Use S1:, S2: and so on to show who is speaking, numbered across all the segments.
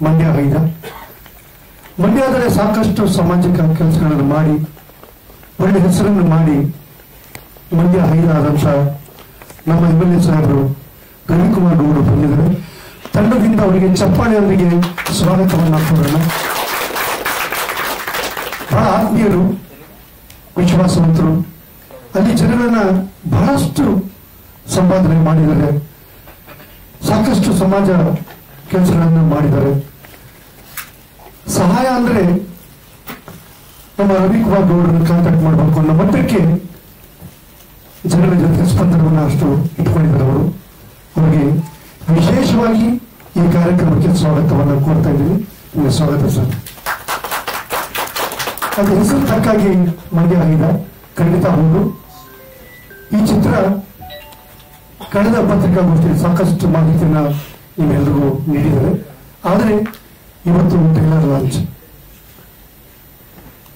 S1: ಮಂಡ್ಯ 5. ಮಂಡ್ಯದಲ್ಲಿ ಸಾಕಷ್ಟು ಸಾಮಾಜಿಕ ಕೆಲಸಗಳನ್ನು ಮಾಡಿ ಒಳ್ಳೆ ಹೆಸರನ್ನು ಮಾಡಿ ಮಂಡ್ಯ 5 ಆದಂತ ನಮ್ಮ MLA ಸಾಹೇಬರು ರವಿಕುಮಾರ್ ಗೌಡರು ಬಂದಿದ್ದಾರೆ. ತಂಡದಿಂದ ಅವರಿಗೆ ಚಪ್ಪಾಳೆಯೊಂದಿಗೆ ಸ್ವಾಗತವನ್ನು ಕೋರೋಣ. ಬಹಳ ಆತ್ಮೀಯರು, ವಿಶ್ವಾಸವಂತರು, ಅಲ್ಲಿ ಜನಗಳನ್ನ ಬಹಳಷ್ಟು ಸಂಪಾದನೆ ಮಾಡಿದ್ದಾರೆ, ಸಾಕಷ್ಟು ಸಮಾಜ ಕೆಲಸಗಳನ್ನು ಮಾಡಿದ್ದಾರೆ. ಸಹಾಯ ಅಂದ್ರೆ ನಮ್ಮ ರವಿಕುಮಾರ್ ಗೌಡರನ್ನು ಕಾಂಟ್ಯಾಕ್ಟ್ ಮಾಡಬೇಕು ಅನ್ನೋ ಮಟ್ಟಕ್ಕೆ ಜನರ ಜೊತೆ ಸ್ಪಂದನವನ್ನು ಅಷ್ಟು ಇಟ್ಕೊಂಡಿದ್ದಾರೆ. ಅವರು ಅವರಿಗೆ ವಿಶೇಷವಾಗಿ ಈ ಕಾರ್ಯಕ್ರಮಕ್ಕೆ ಸ್ವಾಗತವನ್ನು ಕೋರ್ತಾ ಇದ್ದೀನಿ. ನಿಮಗೆ ಸ್ವಾಗತ ಸರ್. ಅದು ಹೆಸರು ತಕ್ಕಾಗಿ ಮಂಡ್ಯ 5 ಖಂಡಿತ ಹೌದು. ಈ ಚಿತ್ರ ಕಳೆದ ಪತ್ರಿಕಾಗೋಷ್ಠಿಯಲ್ಲಿ ಸಾಕಷ್ಟು ಮಾಹಿತಿಯನ್ನ ನೀವೆಲ್ಲರಿಗೂ ನೀಡಿದ್ದಾರೆ. ಆದರೆ ಇವತ್ತು ಟ್ರೈಲರ್ ಲಾಂಚ್.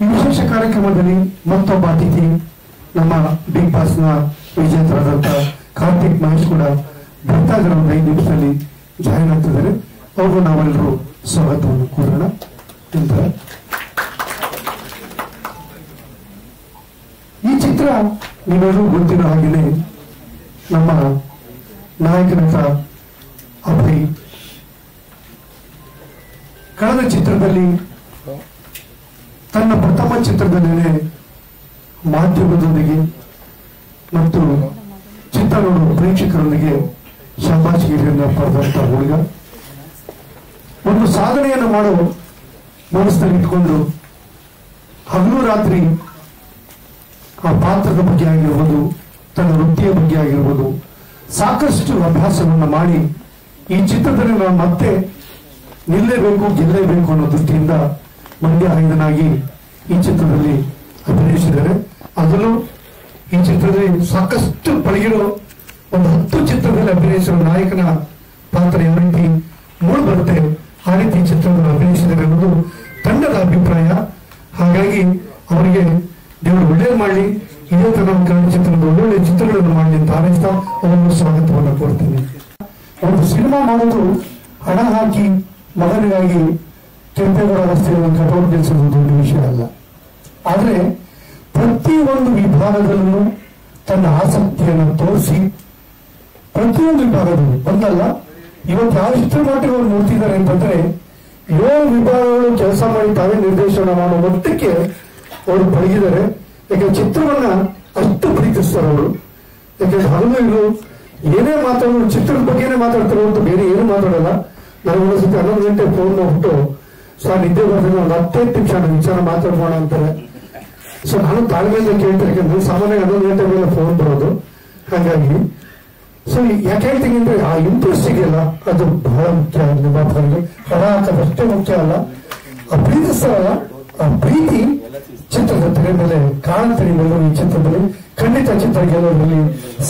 S1: ಈ ವಿಶೇಷ ಕಾರ್ಯಕ್ರಮದಲ್ಲಿ ಮತ್ತೊಬ್ಬ ಅತಿಥಿ ನಮ್ಮ ಬಿಗ್ ಬಾಸ್ ನ ವಿಜೇತರಾದಂತ ಕಾರ್ತಿಕ್ ಮಹೇಶ್ ಕೂಡ ಬರ್ತಾಗರ ಒಂದು 5 ನಿಮಿಷದಲ್ಲಿ ಜಾಯಿನ್ ಆಗ್ತಿದ್ದಾರೆ. ಅವ್ರಿಗೂ ನಾವೆಲ್ಲರೂ ಸ್ವಾಗತವನ್ನು ಕೋರೋಣ. ಈ ಚಿತ್ರ ನೀವೆಲ್ಲರೂ ಗೊತ್ತಿರೋ ಹಾಗೆಯೇ ನಮ್ಮ ನಾಯಕನಂತ ಅಭಯ್ ಕಳೆದ ಚಿತ್ರದಲ್ಲಿ ತನ್ನ ಪ್ರಥಮ ಚಿತ್ರದಲ್ಲೇ ಮಾಧ್ಯಮದೊಂದಿಗೆ ಮತ್ತು ಚಿತ್ರ ನೋಡುವ ಪ್ರೇಕ್ಷಕರೊಂದಿಗೆ ಶಬ್ಬಾಷಿಗೆಯನ್ನು ಪಡೆದಂತ ಹುಡುಗ ಒಂದು ಸಾಧನೆಯನ್ನು ಮಾಡೋ ಮನಸ್ಸಿನಲ್ಲಿ ಇಟ್ಕೊಂಡು ಹಗಲು ರಾತ್ರಿ ಆ ಪಾತ್ರದ ಬಗ್ಗೆ ಆಗಿರ್ಬೋದು, ತನ್ನ ವೃತ್ತಿಯ ಬಗ್ಗೆ ಆಗಿರ್ಬೋದು ಸಾಕಷ್ಟು ಅಭ್ಯಾಸವನ್ನು ಮಾಡಿ ಈ ಚಿತ್ರದಲ್ಲಿ ನಾವು ಮತ್ತೆ ನಿಲ್ಲೇಬೇಕು, ಗೆಲ್ಲೇಬೇಕು ಅನ್ನೋ ದೃಷ್ಟಿಯಿಂದ ಮಂಡ್ಯ 5 ಈ ಚಿತ್ರದಲ್ಲಿ ಅಭಿನಯಿಸಿದ್ದಾರೆ. ಅದರಲ್ಲೂ ಈ ಚಿತ್ರದಲ್ಲಿ ಸಾಕಷ್ಟು ಪಳಗಿರೋ ಒಂದು 10 ಚಿತ್ರದಲ್ಲಿ ಅಭಿನಯಿಸಿರೋ ನಾಯಕನ ಪಾತ್ರ ಯಾವ ರೀತಿ ಮೂಡಿ ಬರುತ್ತೆ ಆ ರೀತಿ ಚಿತ್ರದಲ್ಲಿ ಅಭಿನಯಿಸಿದ್ದಾರೆ ಅನ್ನೋದು ತಂಡದ ಅಭಿಪ್ರಾಯ. ಹಾಗಾಗಿ ಅವರಿಗೆ ದೇವರು ಒಳ್ಳೆಯ ಮಾಡಲಿ, ಇದೇ ತರ ನಮ್ಮ ಕನ್ನಡ ಚಿತ್ರದ ಒಳ್ಳೊಳ್ಳೆ ಚಿತ್ರಗಳನ್ನು ಮಾಡಲಿ ಅಂತ ಹಾರೈಸ್ತಾ ಅವರನ್ನು ಸ್ವಾಗತವನ್ನು ಕೊಡ್ತೀನಿ. ಒಂದು ಸಿನಿಮಾ ಮಾಡೋದು ಹಣ ಹಾಕಿ ಮಗನಿಗಾಗಿ ಕೆಂಪೇಗೌಡ ರಸ್ತೆಯನ್ನು ಕಟೌಟ್ ಕೆಲಸದ ದೊಡ್ಡ ವಿಷಯ ಅಲ್ಲ. ಆದ್ರೆ ಪ್ರತಿಯೊಂದು ವಿಭಾಗದಲ್ಲೂ ತನ್ನ ಆಸಕ್ತಿಯನ್ನು ತೋರಿಸಿ ಪ್ರತಿಯೊಂದು ವಿಭಾಗದಲ್ಲೂ ಒಂದಲ್ಲ, ಇವತ್ತು ಯಾವ ಇಷ್ಟರ ಮಟ್ಟಿಗೆ ಅವರು ನೋಡ್ತಿದ್ದಾರೆ ಅಂತಂದ್ರೆ 7 ವಿಭಾಗಗಳು ಕೆಲಸ ಮಾಡಿ ತಾವೇ ನಿರ್ದೇಶನ ಮಾಡೋ ಮಟ್ಟಕ್ಕೆ ಅವರು ಪಳಗಿದ್ದಾರೆ. ಯಾಕೆ ಚಿತ್ರವನ್ನ ಅಷ್ಟು ಪ್ರೀತಿಸ್ತಾರೆ ಅವರು. ಯಾಕೆಂದ್ರೆ ಹಗಲು ಇರು ಏನೇ ಮಾತಾಡೋದು ಚಿತ್ರದ ಬಗ್ಗೆನೇ ಮಾತಾಡ್ತಾರೆ ಹೊರತು ಬೇರೆ ಏನು ಮಾತಾಡಲ್ಲ. ನನಗೊಂದ್ಸತಿ 11 ಗಂಟೆ ಫೋನ್ ಮಾಡ್ಬಿಟ್ಟು ಸರ್ ನಿದ್ದೆ ಬರ್ತದೆ, ಒಂದು 15 ನಿಮಿಷ ವಿಚಾರ ಮಾತಾಡೋಣ ಅಂತಾರೆ. ಸೊ ನಾನು ತಾಳ್ಮೆಯಿಂದ ಕೇಳ್ತಾರೆ, ಯಾಕಂದ್ರೆ ಸಾಮಾನ್ಯ 11 ಗಂಟೆ ಮೇಲೆ ಫೋನ್ ಬರೋದು. ಹಾಗಾಗಿ ಸೊ ಯಾಕೆ ಹೇಳ್ತೀನಿ ಅಂದ್ರೆ ಆ ಇಂಟ್ರೆಸ್ಟ್ ಇದೆಯಲ್ಲ ಅದು ಬಹಳ ಮುಖ್ಯ. ನಿರ್ಮಾಪಕರಿಗೆ ಹಣ ಹಾಕೋದಷ್ಟೇ ಮುಖ್ಯ ಅಲ್ಲ, ಆ ಪ್ರೀತಿಸ್ತಾರಲ್ಲ ಆ ಪ್ರೀತಿ ಚಿತ್ರದ ತೆರೆ ಮೇಲೆ ಕಾಣುತ್ತೆ. ನಿಮ್ಮೆಲ್ಲರೂ ಈ ಚಿತ್ರದಲ್ಲಿ ಖಂಡಿತ ಚಿತ್ರ ಗೆಲ್ಲೋದ್ರಲ್ಲಿ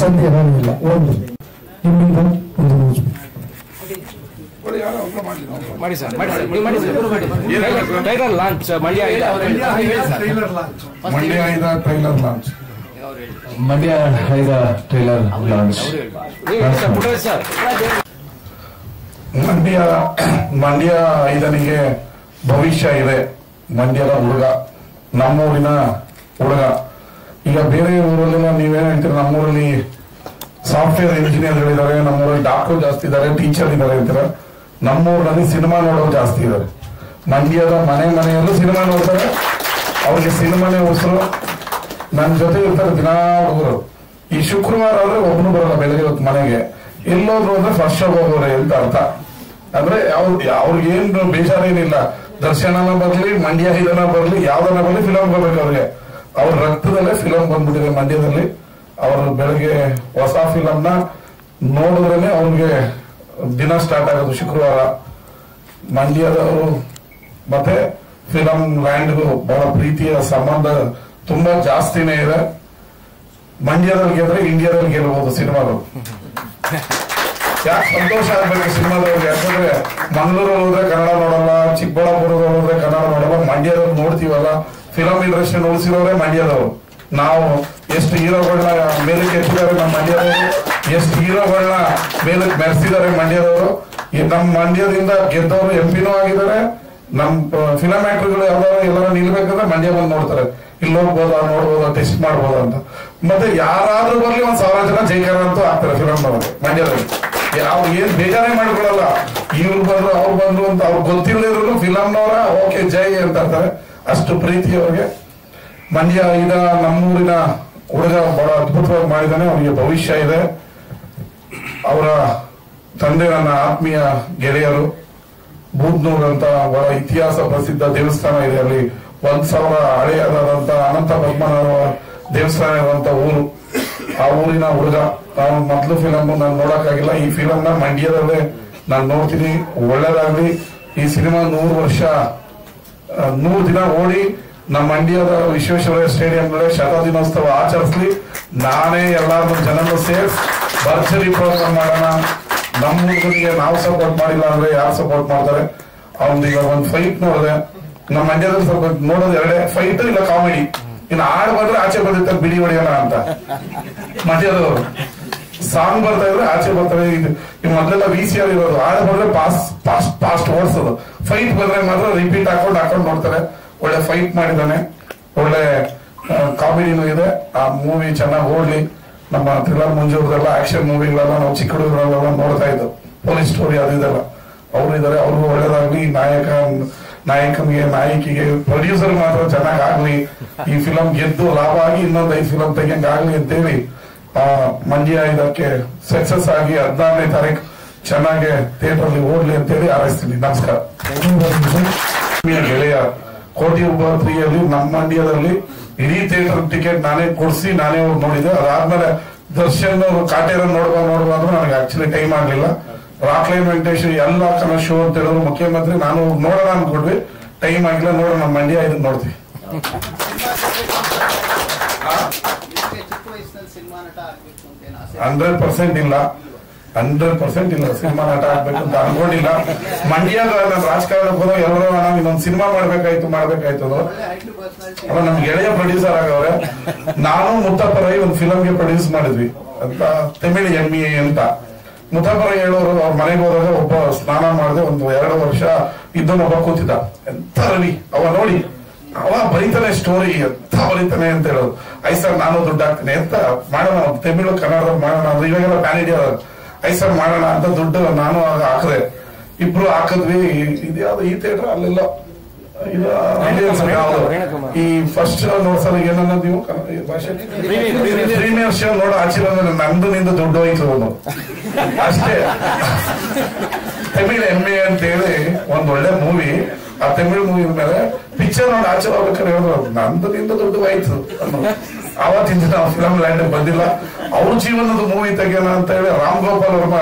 S1: ಸಂದೇಹ ಇಲ್ಲ. ಒಂದು ನಿಮ್ಮಿಂದ ಒಂದು ನ್ಯೂಸ್
S2: ಮಾಡಿ sir, tailor launch Mandya
S3: 5 trailer launch.
S4: Mandya 5 ಭವಿಷ್ಯ ಇದೆ. ಮಂಡ್ಯದ ಹುಡುಗ, ನಮ್ಮೂರಿನ ಹುಡುಗ. ಈಗ ಬೇರೆ ಊರಲ್ಲೆಲ್ಲ ನೀವೇನ್ ಹೇಳ್ತೀರ, ನಮ್ಮೂರಲ್ಲಿ ಸಾಫ್ಟ್ವೇರ್ ಇಂಜಿನಿಯರ್ಗಳಿದ್ದಾರೆ, ನಮ್ಮೂರಲ್ಲಿ ಡಾಕ್ಟರ್ ಜಾಸ್ತಿ ಇದ್ದಾರೆ, ಟೀಚರ್ ಇದ್ದಾರೆ ಅಂತೀರ. ನಮ್ಮೂರಲ್ಲಿ ಸಿನಿಮಾ ನೋಡೋರು ಜಾಸ್ತಿ ಇದ್ದಾರೆ. ಮಂಡ್ಯದ ಮನೆಯಲ್ಲೂ ಸಿನಿಮಾ ನೋಡ್ತಾರೆ, ಅವ್ರಿಗೆ ಸಿನಿಮಾನೇ ಉಸಿರು. ನನ್ನ ಜೊತೆ ಇರ್ತಾರೆ ದಿನಾ ಹುಡುಗರು. ಈ ಶುಕ್ರವಾರ ಆದ್ರೆ ಒಬ್ಬನು ಬರಲ್ಲ ಬೆಳಗ್ಗೆ ಹೊತ್ತು ಮನೆಗೆ. ಎಲ್ಲೋದ್ರು ಅಂದ್ರೆ ಫಸ್ಟ್ ಶೋ ಹೋಗೋರೆ ಅಂತ ಅರ್ಥ. ಅಂದ್ರೆ ಅವ್ರಿಗೇನು ಬೇಜಾರೇನಿಲ್ಲ. ದರ್ಶನನ ಬರ್ಲಿ, ಮಂಡ್ಯ 5 ಬರ್ಲಿ, ಯಾವ್ದನ್ನ ಬರ್ಲಿ ಫಿಲಮ್ ಬರ್ಬೇಕು ಅವ್ರಿಗೆ. ಅವ್ರ ರಕ್ತದಲ್ಲೇ ಫಿಲಮ್ ಬಂದ್ಬಿಟ್ಟಿದೆ ಮಂಡ್ಯದಲ್ಲಿ. ಅವರು ಬೆಳಗ್ಗೆ ಹೊಸ ಫಿಲಮ್ನ ನೋಡಿದ್ರೇನೆ ಅವ್ರಿಗೆ ದಿನ ಸ್ಟಾರ್ಟ್ ಆಗೋದು ಶುಕ್ರವಾರ. ಮಂಡ್ಯದವರು ಮತ್ತೆ ಫಿಲಂ ಲ್ಯಾಂಡ್ಗೂ ಬಹಳ ಪ್ರೀತಿಯ ಸಂಬಂಧ ತುಂಬಾ ಜಾಸ್ತಿನೇ ಇದೆ. ಮಂಡ್ಯದಲ್ಲಿ ಗೆದ್ರೆ ಇಂಡಿಯಾದಲ್ಲಿ ಗೆಲ್ಬಹುದು ಸಿನಿಮಾಗಳು. ಯಾಕೆ ಸಂತೋಷ ಆಗ್ಬೇಕು ಸಿನಿಮಾದವ್ರಿಗೆ? ಯಾಕಂದ್ರೆ ಮಂಗಳೂರಲ್ಲಿ ಹೋದ್ರೆ ಕನ್ನಡ ನೋಡಲ್ಲ, ಚಿಕ್ಕಬಳ್ಳಾಪುರದಲ್ಲಿ ಹೋದ್ರೆ ಕನ್ನಡ ನೋಡಲ್ಲ, ಮಂಡ್ಯದಲ್ಲಿ ನೋಡ್ತೀವಲ್ಲ. Film industry ಉಳಿಸಿರೋರೆ ಮಂಡ್ಯದವರು. ನಾವು ಎಷ್ಟು ಹೀರೋಗಳನ್ನ ಮೇಲಕ್ಕೆ ಎತ್ತಿದ್ದಾರೆ ನಮ್ಮ ಮಂಡ್ಯದವರು, ಎಷ್ಟು ಹೀರೋಗಳನ್ನ ಮೇಲಕ್ಕೆ ಮೆರೆಸಿದ್ದಾರೆ ಮಂಡ್ಯದವರು. ನಮ್ಮ ಮಂಡ್ಯದಿಂದ ಗೆದ್ದವರು ಎಂಪಿನೂ ಆಗಿದ್ದಾರೆ. ನಮ್ ಫಿಲಂ ಆಕ್ಟರ್ಗಳು ಎಲ್ಲರೂ ನಿಲ್ಬೇಕಂದ್ರೆ ಮಂಡ್ಯ ಬಂದು ನೋಡ್ತಾರೆ, ಇಲ್ಲಿ ಹೋಗ್ಬೋದಾ ನೋಡ್ಬೋದಾ ಟೆಸ್ಟ್ ಮಾಡ್ಬೋದಾ ಅಂತ. ಮತ್ತೆ ಯಾರಾದ್ರೂ ಬರ್ಲಿ 1,000 ಜನ ಜೈಕಾರ ಅಂತೂ ಆಗ್ತಾರೆ ಫಿಲಂ ನಮಗೆ ಮಂಡ್ಯದಲ್ಲಿ. ಅವ್ರು ಏನ್ ಬೇಜಾರೇ ಮಾಡ್ಕೊಳಲ್ಲ, ಇವ್ರು ಬಂದ್ರು ಅವ್ರು ಬಂದ್ರು ಅಂತ ಅವ್ರು ಗೊತ್ತಿಲ್ಲದಿದ್ರು ಫಿಲಂನವರ ಓಕೆ ಜೈ ಅಂತ ಅಂತಾರೆ. ಅಷ್ಟು ಪ್ರೀತಿ ಅವ್ರಿಗೆ. ಮಂಡ್ಯ ಈಗ ನಮ್ಮೂರಿನ ಹುಡುಗ ಬಹಳ ಅದ್ಭುತವಾಗಿ ಮಾಡಿದಾನೆ, ಅವನಿಗೆ ಭವಿಷ್ಯ ಇದೆ. ಅವರ ತಂದೆ ನನ್ನ ಆತ್ಮೀಯ ಗೆಳೆಯರು. ಬೂದ್ನೂರ್ ಅಂತ ಬಹಳ ಇತಿಹಾಸ ಪ್ರಸಿದ್ಧ ದೇವಸ್ಥಾನ ಇದೆ, ಅಲ್ಲಿ 1,000 ಹಳೆಯದಾದಂತ ಅನಂತ ಪದ್ಮನಾಭ ದೇವಸ್ಥಾನ ಇರುವಂತ ಊರು. ಆ ಊರಿನ ಹುಡುಗ. ಅವನು ಮೊದಲು ಫಿಲಮ್ ನಾನು ನೋಡಕ್ಕಾಗಿಲ್ಲ, ಈ ಫಿಲಮ್ ನ ಮಂಡ್ಯದಲ್ಲೇ ನಾನು ನೋಡ್ತೀನಿ. ಒಳ್ಳೇದಾಗ್ಲಿ. ಈ ಸಿನಿಮಾ 100 ವರ್ಷ 100 ದಿನ ಓಡಿ ನಮ್ಮ ಮಂಡ್ಯದ ವಿಶ್ವೇಶ್ವರಯ್ಯ ಸ್ಟೇಡಿಯಂ ನಲ್ಲಿ ಶತದಿನೋತ್ಸವ ಆಚರಿಸ್ಲಿ. ನಾನೇ ಎಲ್ಲಾರು ಜನರು ಸೇರಿಸಿ ಭರ್ಜರಿ ಪ್ರೋಗ್ರಾಮ್ ಮಾಡೋಣ. ನಮ್ಮ ಹುಡುಗನಿಗೆ ನಾವು ಸಪೋರ್ಟ್ ಮಾಡಿಲ್ಲ ಅಂದ್ರೆ ಯಾರು ಸಪೋರ್ಟ್ ಮಾಡ್ತಾರೆ? ಅವ್ನಿಗೆ ಒಂದು ಫೈಟ್ ನೋಡಿದೆ ನಮ್ಮ ಮಂಡ್ಯದಲ್ಲಿ, ಸ್ವಲ್ಪ ನೋಡೋದು ಎರಡೇ ಫೈಟ್ ಇಲ್ಲ ಕಾಮಿಡಿ. ಇನ್ನು ಹಾಡು ಬಂದ್ರೆ ಆಚೆ ಬಂದಿರ್ತಾರೆ ಬಿಡಿ ಹೊಡೆಯೋಣ ಅಂತ. ಮಂಡ್ಯದವರು ಸಾಂಗ್ ಬರ್ತಾ ಇದ್ರೆ ಆಚೆ ಬರ್ತಾರೆ. ಇದು ಮೊದಲೆಲ್ಲ VCR ಇರೋದು, ಹಾಡು ಬಂದ್ರೆ ಫಾಸ್ಟ್ ಓಡಿಸೋದು. ಫೈಟ್ ಬಂದ್ರೆ ಮಾತ್ರ ರಿಪೀಟ್ ಹಾಕೊಂಡು ನೋಡ್ತಾರೆ. ಒಳ್ಳೆ ಫೈಟ್ ಮಾಡಿದ್ದಾನೆ, ಒಳ್ಳೆ ಕಾಮಿಡಿನೂ ಇದೆ. ಆ ಮೂವಿ ಚೆನ್ನಾಗಿ ಓಡ್ಲಿ. ನಮ್ಮ ಥ್ರಿಲ್ಲರ್ ಮಂಜೂರದೆಲ್ಲ ಆಕ್ಷನ್ ಮೂವಿಗಳೆಲ್ಲ ನಾವು ಚಿಕ್ಕ ಹುಡುಗರೆಲ್ಲ ನೋಡ್ತಾ ಇದ್ದು, ಪೊಲೀಸ್ ಸ್ಟೋರಿ ಅದು ಇದೆಲ್ಲ. ಅವರು ಇದಾರೆ, ಅವ್ರಿಗೂ ಒಳ್ಳೇದಾಗ್ಲಿ. ನಾಯಕನಿಗೆ ನಾಯಕಿಗೆ ಪ್ರೊಡ್ಯೂಸರ್ ಮಾತ್ರ ಚೆನ್ನಾಗ್ ಆಗ್ಲಿ. ಈ ಫಿಲಂ ಗೆದ್ದು ಲಾಭ ಆಗಿ ಇನ್ನೊಂದು 5 ಫಿಲಂ ತೆಗಿಯಂಗ್ ಆಗ್ಲಿ ಅಂತೇಳಿ ಮಂಡ್ಯ ಇದಕ್ಕೆ ಸಕ್ಸಸ್ ಆಗಿ 14ನೇ ತಾರೀಕು ಚೆನ್ನಾಗಿ ಥಿಯೇಟರ್ ಅಲ್ಲಿ ಓಡ್ಲಿ ಅಂತೇಳಿ ಹಾರೈಸ್ತೀನಿ. ನಮಸ್ಕಾರ. ಗೆಳೆಯ ಕೋಟಿ ಉಪತ್ರಿಯಲ್ಲಿ ನಮ್ಮ ಮಂಡ್ಯದಲ್ಲಿ ಇಡೀ ಥಿಯೇಟರ್ ಟಿಕೆಟ್ ನಾನೇ ಕೊಡಿಸಿ ನಾನೇ ನೋಡಿದೆ. ಅದಾದ್ಮೇಲೆ ದರ್ಶನ್ ಅವರು ಕಾಟೇರ ನೋಡ್ಬಾ ಅಂದ್ರೆ ನನಗೆ ಆಕ್ಚುಲಿ ಟೈಮ್ ಆಗ್ಲಿಲ್ಲ. ರಾಕ್ಲೈನ್ ವೆಂಕಟೇಶ್ ಎಲ್ಲ ಕನ ಶೋ ಅಂತ ಹೇಳಿದ್ರು ಮುಖ್ಯಮಂತ್ರಿ. ನಾನು ನೋಡೋಣ ಅನ್ಕೊಂಡ್ವಿ, ಟೈಮ್ ಆಗಿಲ್ಲ. ನೋಡೋಣ ನಮ್ಮ ಮಂಡ್ಯ ಇದನ್ನ ನೋಡ್ತೀವಿ. 100% ಇಲ್ಲ, 100% ಇಲ್ಲ. ಸಿನಿಮಾ ನಟ ಆಗ್ಬೇಕು ಅಂತ ಅನ್ಕೊಂಡಿಲ್ಲ. ಮಂಡ್ಯದ ನಾನು ರಾಜಕಾರಣಕ್ಕೆ ಹೋದಾಗ ಎಲ್ಲರೂ ನಾನು ಇನ್ನೊಂದು ಸಿನಿಮಾ ಮಾಡ್ಬೇಕಾಯ್ತು ಅವ ನಮ್ ಗೆಳೆಯ ಪ್ರೊಡ್ಯೂಸರ್ ಆಗವ್ರೆ. ನಾನು ಮುತ್ತಪ್ಪ ರೈ ಒಂದು ಫಿಲಂಗೆ ಪ್ರೊಡ್ಯೂಸ್ ಮಾಡಿದ್ವಿ ಅಂತ, ತಮಿಳ್ ME ಅಂತ. ಮುತ್ತಪ್ಪ ರೈ ಹೇಳೋರು ಅವ್ರ ಮನೆಗೆ ಹೋದಾಗ ಒಬ್ಬ ಸ್ನಾನ ಮಾಡದೆ 1-2 ವರ್ಷ ಇದ್ದೊಬ್ಬ ಕೂತಿದ್ದ. ಎಂತ ರವಿ ಅವ ನೋಡಿ, ಅವ ಬರೀತಾನೆ ಸ್ಟೋರಿ, ಎಂತ ಬರೀತಾನೆ ಅಂತ ಹೇಳೋದು. ಸರ್ ನಾನು ದುಡ್ಡು ಹಾಕ್ತೀನಿ ಅಂತ ಮಾಡೋಣ, ತಮಿಳು ಕನ್ನಡ ಮಾಡೋಣ ಅಂದ್ರೆ ಇವಾಗೆಲ್ಲ ಪ್ಯಾನ್ ಇಂಡಿಯಾ ಸರ್ ಮಾಡೋಣ ಅಂತ ದುಡ್ಡು ನಾನು ಆಗ ಹಾಕದೆ. ಇಬ್ರು ಹಾಕಿದ್ವಿ. ಇದ್ಯಾವ್ದು ಈ ಥಿಯೇಟರ್ ಅಲ್ಲೆಲ್ಲ ಈ ಫಸ್ಟ್ ನೋಡ್ಸಲ ಏನನ್ನ ನೀವು ಭಾಷೆ ಪ್ರೀಮಿಯರ್ ಶೋ ನೋಡ ಆಚೆ ನಂದು ನಿಂದು ದುಡ್ಡು ಹೋಯ್ತು ಅಷ್ಟೇ. ತಮಿಳ್ ME ಅಂತ ಹೇಳಿ ಒಂದ್ ಒಳ್ಳೆ ಮೂವಿ. ಆ ತಮಿಳ್ ಮೂವಿ ಮೇಲೆ ಪಿಕ್ಚರ್ ನೋಡಿ ಆಚೆ ಹೋಗ್ಬೇಕಾದ್ರೆ ಹೇಳಿದ್ರು ನಂದು ನಿಂದು ದುಡ್ಡು ಹೋಯ್ತು. ಆವತ್ತಿಂದ ನಾವು ಫಿಲಂ ಲ್ಯಾಂಡ್ ಬಂದಿಲ್ಲ. ಅವ್ರ ಜೀವನದ ಮೂವಿ ತೆಗಿಯೋಣ ಅಂತ ಹೇಳಿ ರಾಮ್ ಗೋಪಾಲ್ ಅವ್ರನ್ನ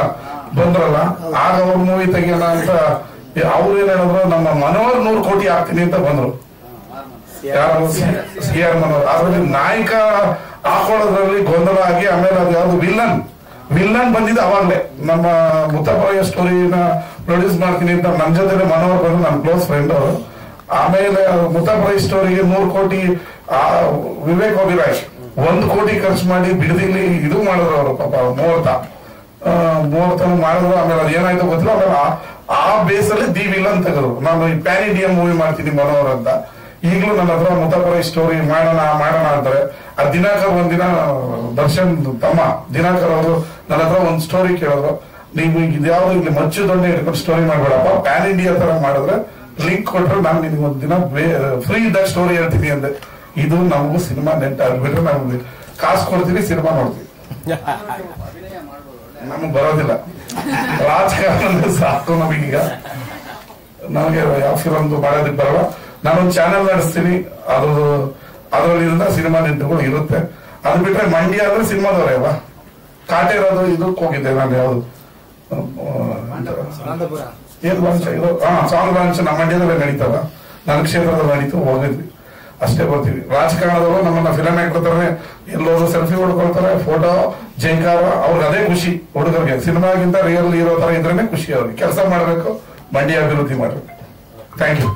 S4: ಬಂದ್ರಲ್ಲ, ಆಗ ಅವ್ರ ಮೂವಿ ತೆಗಿಯೋಣ ಅಂತ ಅವ್ರು ಏನ್ ಹೇಳಿದ್ರು, ನಮ್ಮ ಮನೋಹರ್ 100 ಕೋಟಿ ಹಾಕ್ತೀನಿ ಅಂತ ಬಂದ್ರು. ಯಾರು CR ಮನೋಹರ್. ಅದ್ರಲ್ಲಿ ನಾಯಕ ಹಾಕೊಳ್ಳೋದ್ರಲ್ಲಿ ಗೊಂದಲ ಆಗಿ ಆಮೇಲೆ ಅದು ಯಾವ್ದು ವಿಲ್ಲನ್ ಬಂದಿದ್ದು ಅವಾಗ್ಲೇ. ನಮ್ಮ ಮುತ್ತಪ್ಪಯ್ಯ ಸ್ಟೋರಿನ ಪ್ರೊಡ್ಯೂಸ್ ಮಾಡ್ತೀನಿ ಅಂತ ನನ್ನ ಜೊತೆ ಮನೋಹರ್ ಬಂದು ನನ್ನ ಕ್ಲೋಸ್ ಫ್ರೆಂಡ್ ಅವರು. ಆಮೇಲೆ ಮುತ್ತಪ್ಪಯ್ಯ ಸ್ಟೋರಿಗೆ 100 ಕೋಟಿ ವಿವೇಕ್ ಒಬಿರಾಯ್ 1 ಕೋಟಿ ಖರ್ಚು ಮಾಡಿ ಬಿಡದಿಲ್ಲಿ ಇದು ಮಾಡಿದ್ರು ಅವರು. ಪಾಪ ಮುಹೂರ್ತ ಮಾಡಿದ್ರು. ಆಮೇಲೆ ಅದು ಏನಾಯ್ತು ಗೊತ್ತಿಲ್ಲ. ಆಮೇಲೆ ಆ ಬೇಸಲ್ಲಿ ದಿ ವಿಲನ್ ತೆಗೆದ್ರು. ನಾನು ಈ ಪ್ಯಾನ್ ಇಂಡಿಯಾ ಮೂವಿ ಮಾಡ್ತೀನಿ ಮನೋಹರ್ ಅಂತ. ಈಗಲೂ ನನ್ನ ಹತ್ರ ಮುತ್ತಪ್ಪಯ್ಯ ಸ್ಟೋರಿ ಮಾಡೋಣ ಅಂತಾರೆ. ಆ ದಿನಾಕರ್ ಒಂದಿನ ದರ್ಶನ್ ತಮ್ಮ ದಿನಾಕರ್ ಅವರು ನನ್ನ ಹತ್ರ ಒಂದು ಸ್ಟೋರಿ ಕೇಳಿದ್ರು, ನೀವು ಇದ್ಯಾವ್ದು ಇಲ್ಲಿ ಮಚ್ಚು ದೊಣ್ಣೆ ಇಟ್ಕೊಂಡು ಸ್ಟೋರಿ ಮಾಡ್ಬೇಡಪ್ಪ, ಪ್ಯಾನ್ ಇಂಡಿಯಾ ತರ ಮಾಡಿದ್ರೆ ಲಿಂಕ್ ಕೊಟ್ರೆ ನಾನು ನಿಮ್ಗೆ ಒಂದ್ ದಿನ ಫ್ರೀ ಇದ್ದಾಗ ಸ್ಟೋರಿ ಹೇಳ್ತೀನಿ ಅಂದೆ. ಇದು ನಮಗೂ ಸಿನಿಮಾ ನೆಂಟ ಆಗ್ಬಿಟ್ರೆ ನಮ್ಗೆ ಕಾಸು ಕೊಡ್ತೀವಿ, ಸಿನಿಮಾ ನೋಡ್ತೀವಿ. ನಮಗ್ ಬರೋದಿಲ್ಲ ರಾಜಕಾರಣ ಸಾಕು ನಮಗೀಗ. ನಮಗೆ ಯಾವ ಫಿಲಮ್ದು ಮಾಡೋದಕ್ಕೆ ಬರಲ್ಲ. ನಾನೊಂದು ಚಾನೆಲ್ ನಡೆಸ್ತೀನಿ, ಅದರಲ್ಲಿಂದ ಸಿನಿಮಾ ನೆಂಟುಗಳು ಇರುತ್ತೆ. ಅದು ಬಿಟ್ರೆ ಮಂಡ್ಯ ಅಂದ್ರೆ ಸಿನಿಮಾದವರೇ ಅಲ್ವಾ. ಕಾಟೇರೋದು ಇದಕ್ಕೆ ಹೋಗಿದ್ದೆ ನಾನು. ಯಾವ್ದು ಏನ್ ಲಾಂಚ್ ಇದು ಸಾಂಗ್ ಲಾಂಚ್ ನಮ್ಮ ಮಂಡ್ಯದಲ್ಲೇ ನಡೀತಲ್ಲ, ನನ್ನ ಕ್ಷೇತ್ರದಲ್ಲಿ ನಡೀತು, ಹೋಗಿದ್ವಿ ಅಷ್ಟೇ. ಬರ್ತೀವಿ. ರಾಜಕಾರಣದವರು ನಮ್ಮನ್ನ ಫಿಲಂ ಹಾಕೊಡ್ತಾರೆ, ಎಲ್ಲೋದು ಸೆಲ್ಫಿ ಹೊಡ್ಕೊಳ್ತಾರೆ, ಫೋಟೋ ಜೈಕಾರ. ಅವ್ರಿಗೆ ಅದೇ ಖುಷಿ ಹುಡುಗರಿಗೆ. ಸಿನಿಮಾಗಿಂತ ರಿಯಲ್ ಇರೋ ತರ ಇದ್ರೇನೆ ಖುಷಿ ಅವ್ರಿಗೆ. ಕೆಲಸ ಮಾಡ್ಬೇಕು, ಮಂಡ್ಯ ಅಭಿವೃದ್ಧಿ ಮಾಡ್ಬೇಕು. Thank you.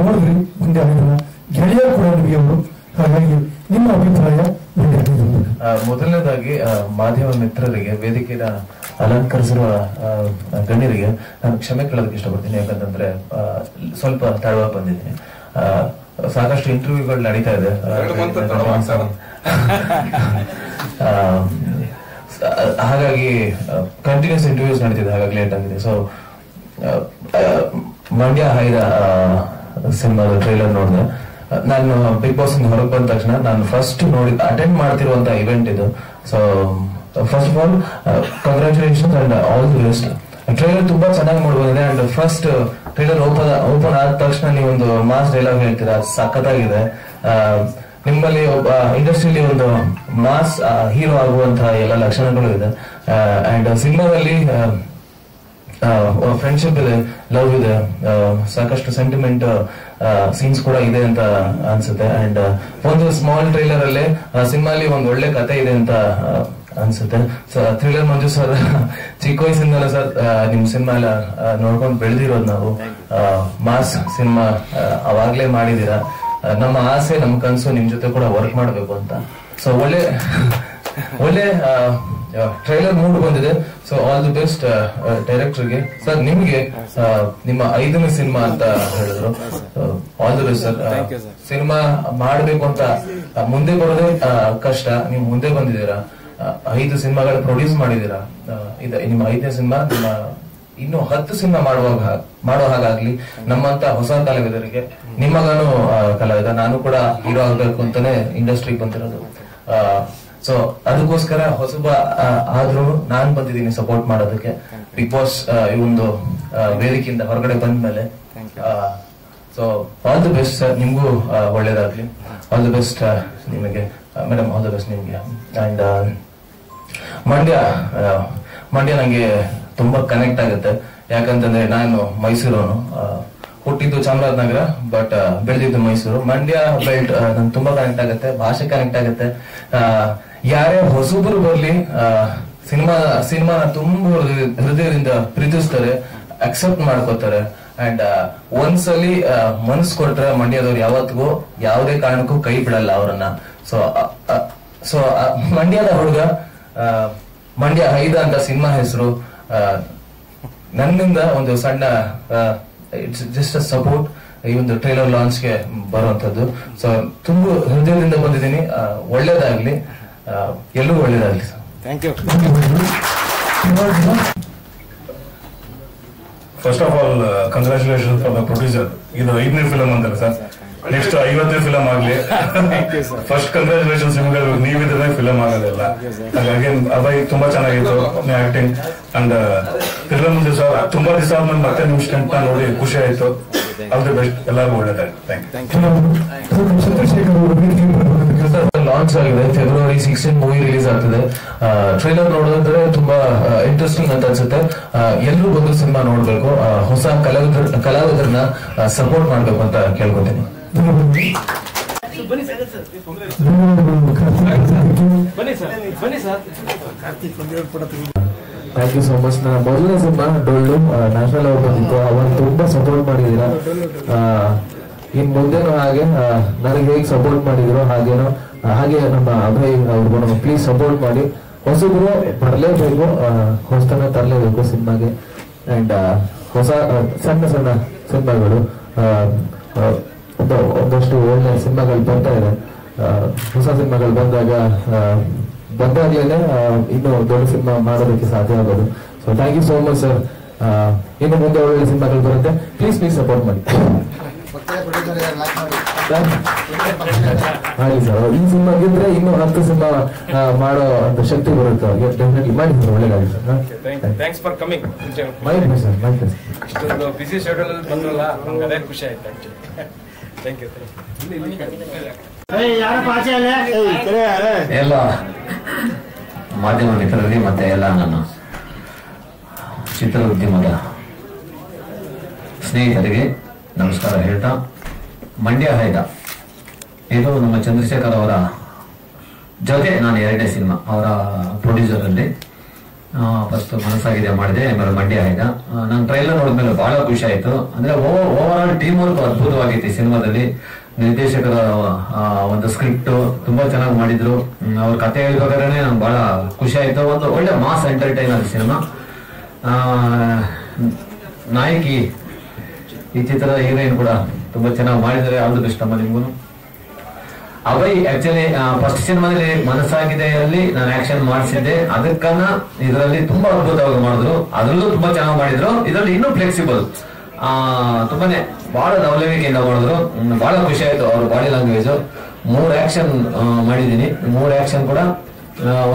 S1: ನೋಡಿದ್ರಿ ಮಂಡ್ಯ ಗೆಳೆಯರು ಕೂಡ ನಿಮಗೆ ಅವರು. ಹಾಗಾಗಿ ನಿಮ್ಮ ಅಭಿಪ್ರಾಯ?
S3: ಮೊದಲನೇದಾಗಿ ಮಾಧ್ಯಮ ಮಿತ್ರರಿಗೆ, ವೇದಿಕೆಯ ಅಲಂಕರಿಸಿರುವ ಗಣ್ಯರಿಗೆ ನಾನು ಕ್ಷಮೆ ಕೇಳೋದಕ್ಕೆ ಇಷ್ಟಪಡ್ತೀನಿ. ಯಾಕಂತಂದ್ರೆ ಸ್ವಲ್ಪ ತಡವಾಗಿ ಬಂದಿದ್ದೀನಿ. ಸಾಕಷ್ಟು ಇಂಟರ್ವ್ಯೂಗಳು ನಡೀತಾ ಇದೆ. ಹಾಗಾಗಿ ಕಂಟಿನ್ಯೂಸ್ ಇಂಟರ್ವ್ಯೂಸ್ ನಡೀತಿದೆ, ಹಾಗಾಗಿ ಲೇಟ್ ಆಗಿದೆ. ಸೊ ಮಂಡ್ಯ ಹೈದ ಸಿನಿಮಾದ ಟ್ರೈಲರ್ ನೋಡಿದೆ. ನಾನು ಬಿಗ್ ಬಾಸ್ ಹೊರಗೆ ಬಂದ ತಕ್ಷಣ ನಾನು ಫಸ್ಟ್ ಅಟೆಂಡ್ ಮಾಡ್ತಿರುವಂತ ಇವೆಂಟ್ ಇದು. So first of all congratulations and all the best. Trailer ತುಂಬಾ ಚೆನ್ನಾಗಿ ಮಾಡ್ಬೋದಿದೆ. ಅಂಡ್ ಫಸ್ಟ್ ಟ್ರೈಲರ್ ಓಪನ್ ಆದ ತಕ್ಷಣ ನೀವೊಂದು ಮಾಸ್ ಡೈಲಾಗ್ ಹೇಳ್ತೀರಾ, ಸಖತ್ತಾಗಿದೆ. ನಿಮ್ಮಲ್ಲಿ ಒಬ್ಬ ಇಂಡಸ್ಟ್ರಿಯಲ್ಲಿ ಒಂದು ಮಾಸ್ ಹೀರೋ ಆಗುವಂತಹ ಎಲ್ಲ ಲಕ್ಷಣಗಳು ಇದೆ. ಅಂಡ್ ಸಿನಿಮಾದಲ್ಲಿ ಫ್ರೆಂಡ್ಶಿಪ್ ಇದೆ, ಲವ್ ಇದೆ, ಸಾಕಷ್ಟು ಸೆಂಟಿಮೆಂಟ್ ಸೀನ್ಸ್ ಕೂಡ ಇದೆ ಅಂತ ಅನ್ಸುತ್ತೆ. ಅಂಡ್ ಒಂದು ಸ್ಮಾಲ್ ಟ್ರೈಲರ್ ಅಲ್ಲೇ ಸಿನಿಮಾಲಿ ಒಂದು ಒಳ್ಳೆ ಕತೆ ಇದೆ ಅಂತ ಅನ್ಸುತ್ತೆ. ಸೊ ಥ್ರಿಲ್ಲರ್ ಮಂಜು ಸರ್ ಚಿಕ್ಕ ವಯಸ್ಸಿಂದಲೂ ಸರ್ ನಿಮ್ ಸಿನಿಮಾ ಎಲ್ಲ ನೋಡ್ಕೊಂಡು ಬೆಳೆದಿರೋದು ನಾವು. ಮಾಸ್ ಸಿನಿಮಾ ಅವಾಗ್ಲೇ ಮಾಡಿದೀರಾ. ನಮ್ಮ ಆಸೆ, ನಮ್ಮ ಕನಸು ನಿಮ್ ಜೊತೆ ಕೂಡ ವರ್ಕ್ ಮಾಡಬೇಕು ಅಂತ. ಸೊ ಒಳ್ಳೆ ಟ್ರೈಲರ್ ಮೂಡ್ ಬಂದಿದೆ. ಸೊ ಆಲ್ ದಿ ಬೆಸ್ಟ್ ಡೈರೆಕ್ಟರ್ಗೆ. ಸರ್ ನಿಮ್ಗೆ ನಿಮ್ಮ 5ನೇ ಸಿನಿಮಾ ಅಂತ ಹೇಳಿದ್ರು. All the best sir. Cinema ಮಾಡ್ಬೇಕು ಅಂತ ಮುಂದೆ ಬರೋದೇ ಕಷ್ಟ. ನೀವು ಮುಂದೆ ಬಂದಿದ್ದೀರಾ, 5 ಸಿನಿಮಾಗಳು ಪ್ರೊಡ್ಯೂಸ್ ಮಾಡಿದೀರಾ. ನಿಮ್ಮ 5ನೇ ಸಿನಿಮಾ ನಿಮ್ಮ ಇನ್ನು 10 ಸಿನಿಮಾ ಮಾಡೋ ಹಾಗಾಗ್ಲಿ. ನಮ್ಮಂತ ಹೊಸ ಕಲಾವಿದರಿಗೆ, ನಿಮ್ಮಗಾನು ಕಲಾವಿದ, ನಾನು ಕೂಡ ಹೀರೋ ಆಗ್ಬೇಕು ಅಂತಾನೆ ಇಂಡಸ್ಟ್ರಿಗೆ ಬಂದಿರೋದು. ಸೊ ಅದಕ್ಕೋಸ್ಕರ ಹೊಸಬ ಆದ್ರೂ ನಾನ್ ಬಂದಿದ್ದೀನಿ ಸಪೋರ್ಟ್ ಮಾಡೋದಕ್ಕೆ. ಬಿಗ್ ಬಾಸ್ ಈ ಒಂದು ವೇದಿಕೆಯಿಂದ ಹೊರಗಡೆ ಬಂದ ಮೇಲೆ. So all the best sir, ನಿಮ್ಗೂ ಒಳ್ಳೇದಾಗ್ಲಿ. ಆಲ್ ದಿ ಬೆಸ್ಟ್ ನಿಮಗೆ ಮೇಡಮ್, ಆಲ್ ದಿ ಬೆಸ್ಟ್ ನಿಮ್ಗೆ. ಅಂಡ್ ಮಂಡ್ಯ ನಂಗೆ ತುಂಬಾ ಕನೆಕ್ಟ್ ಆಗುತ್ತೆ. ಯಾಕಂತಂದ್ರೆ ನಾನು ಮೈಸೂರವನು, ಹುಟ್ಟಿದ್ದು ಚಾಮರಾಜನಗರ, ಬಟ್ ಬೆಳೆದಿದ್ದು ಮೈಸೂರು. ಮಂಡ್ಯ ಬೆಲ್ಟ್ ನಂಗೆ ತುಂಬಾ ಕನೆಕ್ಟ್ ಆಗುತ್ತೆ, ಭಾಷೆ ಕನೆಕ್ಟ್ ಆಗುತ್ತೆ. ಯಾರೇ ಹೊಸಬರು ಬರ್ಲಿ ಸಿನಿಮಾನ ತುಂಬಾ ಹೃದಯದಿಂದ ಪ್ರೀತಿಸ್ತಾರೆ, ಅಕ್ಸೆಪ್ಟ್ ಮಾಡ್ಕೋತಾರೆ. ಅಂಡ್ ಒಂದ್ಸಲಿ ಮನಸ್ಸು ಕೊಟ್ರೆ ಮಂಡ್ಯದವ್ರು ಯಾವತ್ತಿಗೂ ಯಾವುದೇ ಕಾರಣಕ್ಕೂ ಕೈ ಬಿಡಲ್ಲ ಅವರನ್ನ. ಸೊ ಮಂಡ್ಯದ ಹುಡುಗ, ಮಂಡ್ಯ ಹೈದ ಅಂತ ಸಿನಿಮಾ ಹೆಸರು. ನನ್ನಿಂದ ಒಂದು ಸಣ್ಣ ಇಟ್ಸ್ ಜಸ್ಟ್ ಅ ಸಪೋರ್ಟ್ ಈ ಒಂದು ಟ್ರೈಲರ್ ಲಾಂಚ್ಗೆ ಬರುವಂತದ್ದು. ಸೊ ತುಂಬಾ ಹೃದಯದಿಂದ ಬಂದಿದ್ದೀನಿ. ಒಳ್ಳೇದಾಗ್ಲಿ, ಎಲ್ಲರೂ ಒಳ್ಳೇದಾಗ್ಲಿ sir.
S2: Thank you.
S4: First of all congratulation for the producer. ಇದು 5ನೇ ಫಿಲಂ ಅಂತಲ್ಲ ಸರ್, ನೆಕ್ಸ್ಟ್ 50ನೇ ಫಿಲಂ ಆಗ್ಲಿ. ಫಸ್ಟ್ ಕಂಗ್ರಾಚುಲೇಷನ್ಸ್ ನಿಮ್ಗೆ. ನೀವಿದ್ರೆ ಫಿಲಂ ಆಗೋದಿಲ್ಲ. ಹಾಗಾಗಿ ಅಭಯ್ ತುಂಬಾ ಚೆನ್ನಾಗಿತ್ತು ಆಕ್ಟಿಂಗ್. ಅಂಡ್ ಫಿಲಂ ಮುಂದೆ ಸರ್ ತುಂಬಾ ದಿವಸ ಆದ್ಮೇಲೆ ಮತ್ತೆ ನಿಮ್ ಸ್ಟೆಂಟ್ ನೋಡಿ ಖುಷಿ ಆಯ್ತು. ಆಲ್ ದಿ ಬೆಸ್ಟ್, ಎಲ್ಲರಿಗೂ ಒಳ್ಳೇದಾಯ್ತು. Thank you.
S3: ಲಾಂಚ್ ಆಗಿದೆ, ಫೆಬ್ರವರಿ 16 ಮೂವಿ ರಿಲೀಸ್ ಆಗ್ತದೆ. ಟ್ರೈಲರ್ ನೋಡೋದಂದ್ರೆ ತುಂಬಾ ಇಂಟ್ರೆಸ್ಟಿಂಗ್ ಅಂತ ಅನ್ಸುತ್ತೆ. ಎಲ್ಲರೂ ಬಂದು ಸಿನಿಮಾ ನೋಡ್ಬೇಕು, ಹೊಸ ಕಲಾವಿದರನ್ನ ಸಪೋರ್ಟ್ ಮಾಡ್ಬೇಕು ಅಂತ ಕೇಳ್ಕೊತೀನಿ. Thank you so much. ನನ್ನ ಮೊದಲನೇ ಸಿನಿಮಾ ಡೊಳ್ಳು ನ್ಯಾಷನಲ್ ಅವಾರ್ಡ್ ಬಂದಿತ್ತು. ಅವಾಗ ತುಂಬಾ ಸಪೋರ್ಟ್ ಮಾಡಿದೀರಾ. ಇನ್ ಮುಂದೆನೂ ಹಾಗೆ ನನಗೆ ಹೇಗೆ ಸಪೋರ್ಟ್ ಮಾಡಿದ್ರು ಹಾಗೆ ನಮ್ಮ ಅಭಯ್ ಅವ್ರಿಗೂ ಪ್ಲೀಸ್ ಸಪೋರ್ಟ್ ಮಾಡಿ. ಹೊಸಬ್ರು ಬರಲೇಬೇಕು, ಹೊಸತನ ತರಲೇಬೇಕು ಸಿನಿಮಾಗೆ. ಅಂಡ್ ಹೊಸ ಸಣ್ಣ ಸಿನಿಮಾಗಳು, ಒಂದಷ್ಟು ಒಳ್ಳೆ ಸಿನಿಮಾಗಳು ಬರ್ತಾ ಇದೆ. ಹೊಸ ಸಿನಿಮಾಗಳು ಬಂದಾಗ್ಲೇನೆ ಇನ್ನು ದೊಡ್ಡ ಸಿನಿಮಾ ಮಾಡೋದಕ್ಕೆ ಸಾಧ್ಯ ಆಗೋದು. So thank you so much sir. ಇನ್ನು ಮುಂದೆ ಒಳ್ಳೆ ಸಿನಿಮಾಗಳು ಬರುತ್ತೆ, ಪ್ಲೀಸ್ ಸಪೋರ್ಟ್ ಮಾಡಿ. ಹಾಗೆ ಸರ್, ಈ ಸಿನಿಮಾ ಗೆದ್ರೆ ಇನ್ನು 10 ಸಿನಿಮಾ ಮಾಡೋ ಒಂದು ಶಕ್ತಿ ಬರುತ್ತೆ ಅವ್ರಿಗೆ. ಡೆಫಿನೆಟ್ಲಿ ಮಾಡಿ ಸರ್, ಒಳ್ಳೇದಾಗಿ sir.
S2: Thanks for coming.
S3: My place sir, my place.
S2: ಇಷ್ಟೊಂದು ಬಿಸಿ ಶೆಡ್ಯೂಲ್ ಅಲ್ಲಿ ಬಂದ್ರಲ್ಲ, ನಮ್ಗೆ ಅದೇ ಖುಷಿ ಆಯ್ತು ಆಕ್ಚುಲಿ. Thank you.
S5: ಎಲ್ಲ ಮಾಧ್ಯಮ ಮಿತ್ರರಿಗೆ ಮತ್ತೆ ಎಲ್ಲ ನನ್ನ ಚಿತ್ರೋದ್ಯಮದ ಸ್ನೇಹಿತರಿಗೆ ನಮಸ್ಕಾರ ಹೇಳ್ತಾ, ಮಂಡ್ಯ ಹೈದ ಇದು ನಮ್ಮ ಚಂದ್ರಶೇಖರ್ ಅವರ ಜೊತೆ ನಾನು 2ನೇ ಸಿನಿಮಾ ಅವರ ಪ್ರೊಡ್ಯೂಸರ್ ಅಲ್ಲಿ ಫಸ್ಟ್ ಮನಸ್ಸಾಗಿದೆ ಮಾಡಿದೆ. ಆಮೇಲೆ ಮಂಡ್ಯ ಹೈದ ನಾನು ಟ್ರೈಲರ್ ನೋಡಿದ್ಮೇಲೆ ಬಹಳ ಖುಷಿ ಆಯ್ತು. ಅಂದ್ರೆ ಓವರ್ ಆಲ್ ಟೀಮ್ ವರ್ಕ್ ಅದ್ಭುತವಾಗಿತ್ತು ಈ ಸಿನಿಮಾದಲ್ಲಿ. ನಿರ್ದೇಶಕರ ಒಂದು ಸ್ಕ್ರಿಪ್ಟ್ ತುಂಬಾ ಚೆನ್ನಾಗಿ ಮಾಡಿದ್ರು. ಅವ್ರ ಕತೆ ಹೇಳ್ಬೇಕಾದ್ರೆ ನಂಗೆ ಬಹಳ ಖುಷಿ ಆಯ್ತು. ಒಂದು ಒಳ್ಳೆ ಮಾಸ್ ಎಂಟರ್ಟೈನರ್ ಸಿನಿಮಾ. ನಾಯಕಿ ಈ ಚಿತ್ರದ ಹೀರೋಯಿನ್ ಕೂಡ ತುಂಬಾ ಚೆನ್ನಾಗಿ ಮಾಡಿದ್ದಾರೆ. ಆಲ್ ದಿ ಬೆಸ್ಟ್ ಅಮ್ಮ ನಿಮ್ಗೂ. ಅಭಯ್ ಆಕ್ಚುಲಿ ಫಸ್ಟ್ ಸಿನಿಮಾದಲ್ಲಿ ಮನಸ್ಸಾಗಿದೆಯಲ್ಲಿ ನಾನು ಆಕ್ಷನ್ ಮಾಡಿಸಿದ್ದೆ. ಅದಕ್ಕನ್ನ ಇದರಲ್ಲಿ ತುಂಬಾ ಅದ್ಭುತವಾಗಿ ಮಾಡಿದ್ರು. ಅದರಲ್ಲೂ ತುಂಬಾ ಚೆನ್ನಾಗಿ ಮಾಡಿದ್ರು. ಇದರಲ್ಲಿ ಇನ್ನೂ ಫ್ಲೆಕ್ಸಿಬಲ್, ತುಂಬಾನೇ ಬಹಳ ಲವಲವಿಕೆಯಿಂದ ಮಾಡಿದ್ರು. ಬಹಳ ಖುಷಿ ಆಯ್ತು ಅವ್ರ ಬಾಡಿ ಲ್ಯಾಂಗ್ವೇಜ್. 3 ಆಕ್ಷನ್ ಮಾಡಿದೀನಿ. 3 ಆಕ್ಷನ್ ಕೂಡ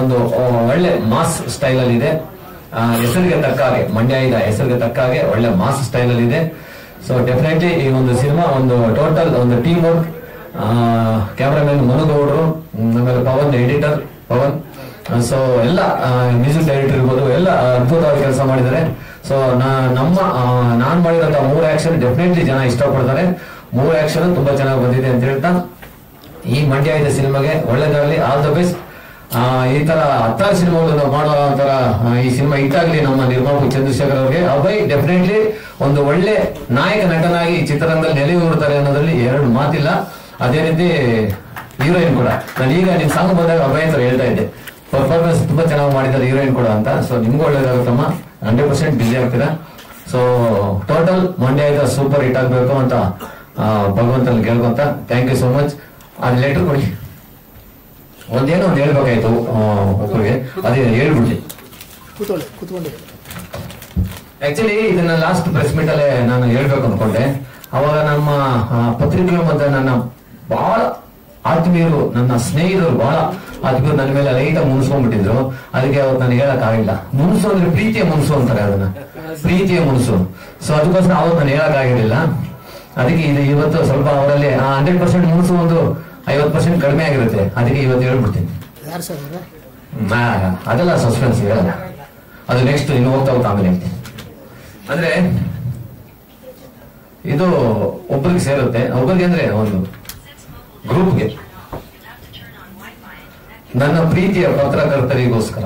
S5: ಒಂದು ಒಳ್ಳೆ ಮಾಸ್ ಸ್ಟೈಲ್ ಅಲ್ಲಿ ಇದೆ. ಹೆಸರಿಗೆ ತಕ್ಕ ಹಾಗೆ, ಮಂಡ್ಯ ಇದೆ ಹೆಸರಿಗೆ ತಕ್ಕ ಹಾಗೆ ಒಳ್ಳೆ ಮಾಸ್ ಸ್ಟೈಲ್ ಅಲ್ಲಿ ಇದೆ. ಸೊ ಡೆಫಿನೆಟ್ಲಿ ಈ ಒಂದು ಸಿನಿಮಾ ಒಂದು ಟೋಟಲ್ ಒಂದು ಟೀಮ್ ವರ್ಕ್. ಕ್ಯಾಮ್ರಾಮನ್ ಮನುಗೌಡರು, ಆಮೇಲೆ ಪವನ್ ಎಡಿಟರ್ ಪವನ್, ಸೊ ಎಲ್ಲ ಮ್ಯೂಸಿಕ್ ಡೈರೆಕ್ಟರ್ ಇರ್ಬೋದು, ಎಲ್ಲ ಅದ್ಭುತವಾಗಿ ಕೆಲಸ ಮಾಡಿದ್ದಾರೆ. ಸೊ ನಾನ್ ಮಾಡಿರೋ 3 ಆಕ್ಷನ್ ಡೆಫಿನೆಟ್ಲಿ ಜನ ಇಷ್ಟಪಡ್ತಾರೆ. 3 ಆಕ್ಷನ್ ತುಂಬಾ ಚೆನ್ನಾಗಿ ಬಂದಿದೆ ಅಂತ ಹೇಳ್ತಾ ಈ ಮಂಡ್ಯ ಇದೆ ಸಿನಿಮಾಗೆ ಒಳ್ಳೇದಾಗಲಿ, ಆಲ್ ದ ಬೆಸ್ಟ್. ಈ ತರ 16 ಸಿನಿಮಾಗಳನ್ನು ಮಾಡುವ ತರ ಈ ಸಿನಿಮಾ ಹಿಟ್ ಆಗಲಿ ನಮ್ಮ ನಿರ್ಮಾಪಕ ಚಂದ್ರಶೇಖರ್ ಅವರಿಗೆ. ಅಭಯ್ ಡೆಫಿನೆಟ್ಲಿ ಒಂದು ಒಳ್ಳೆ ನಾಯಕ ನಟನಾಗಿ ಈ ಚಿತ್ರರಂಗದಲ್ಲಿ ನೆಲೆಯೂರುತ್ತಾರೆ ಅನ್ನೋದ್ರಲ್ಲಿ 2 ಮಾತಿಲ್ಲ. ಅದೇ ರೀತಿ ಹೀರೋಯಿನ್ ಕೂಡ, ನಾನು ಈಗ ನಿಮ್ ಸಾಂಗ್ ಬಂದಾಗ ಅಭಯ್ ಅಂತ ಹೇಳ್ತಾ ಇದ್ದೆ, ಪರ್ಫಾರ್ಮೆನ್ಸ್ ತುಂಬಾ ಚೆನ್ನಾಗಿ ಮಾಡಿದ್ದಾರೆ ಹೀರೋಯಿನ್ ಕೂಡ ಅಂತ. ಸೊ ನಿಮ್ಗೂ ಒಳ್ಳೇದಾಗುತ್ತಮ್ಮ, 100% ಬಿಸಿ ಆಗ್ತೀರಾ. ಸೊ ಟೋಟಲ್ ಮಂಡ್ಯ ಇದೆ ಸೂಪರ್ ಹಿಟ್ ಆಗ್ಬೇಕು ಅಂತ ಭಗವಂತನ ಕೇಳ್ಕೊಂತ ಥ್ಯಾಂಕ್ ಯು ಸೋ ಮಚ್. ಅದು ಲೆಟರ್ ಕೊಡಿ, ಒಂದು ಹೇಳ್ಬೇಕಾಯ್ತು ಒಬ್ಬರಿಗೆ, ಅದೇ ಹೇಳ್ಬಿಡ್ಲಿ. ಆಕ್ಚುಲಿ ಇದನ್ನ ಲಾಸ್ಟ್ ಪ್ರೆಸ್ ಮೀಟ್ ಅಲ್ಲೇ ನಾನು ಹೇಳ್ಬೇಕು ಅನ್ಕೊಂಡೆ. ಅವಾಗ ನಮ್ಮ ಪತ್ರಿಕೆಗಳು ಮತ್ತೆ ನನ್ನ ಬಹಳ ಆತ್ಮೀಯರು, ನನ್ನ ಸ್ನೇಹಿತರು ಬಹಳ ಆತ್ಮೀಯರು ನನ್ನ ಮೇಲೆ ಲೈಟ್ ಮುನ್ಸ್ಕೊಂಡ್ಬಿಟ್ಟಿದ್ರು. ಅದಕ್ಕೆ ಅವತ್ತು ನಾನು ಹೇಳಕ್ ಆಗಿಲ್ಲ. ಮುನ್ಸು ಅಂದ್ರೆ ಪ್ರೀತಿಯ ಮುನ್ಸು ಅಂತಾರೆ, ಅದನ್ನ ಪ್ರೀತಿಯ ಮುನ್ಸು. ಸೊ ಅದಕ್ಕೋಸ್ಕರ ಅವತ್ತು ನಾನು ಹೇಳಕ್ ಆಗಿರಲಿಲ್ಲ. ಅದಕ್ಕೆ ಇದು ಇವತ್ತು ಸ್ವಲ್ಪ ಅವರಲ್ಲಿ 100% ಮುನ್ಸು ಒಂದು 50% ಕಡಿಮೆ ಆಗಿರುತ್ತೆ. ಅದಕ್ಕೆ ಇವತ್ತು ಹೇಳ್ಬಿಡ್ತೀನಿ. ಅದೆಲ್ಲ ಸಸ್ಪೆನ್ಸ್ ಹೇಳಲ್ಲ, ಅದು ನೆಕ್ಸ್ಟ್ ಇನ್ನು ಹೋಗ್ತಾ ಆಮೇಲೆ ಹೇಳ್ತೀನಿ. ಅಂದ್ರೆ ಇದು ಒಬ್ಬರಿಗೆ ಸೇರುತ್ತೆ, ಒಬ್ಬರಿಗೆ ಅಂದ್ರೆ ಒಂದು ಗ್ರೂಪ್ಗೆ. ನನ್ನ ಪ್ರೀತಿಯ ಪತ್ರಕರ್ತರಿಗೋಸ್ಕರ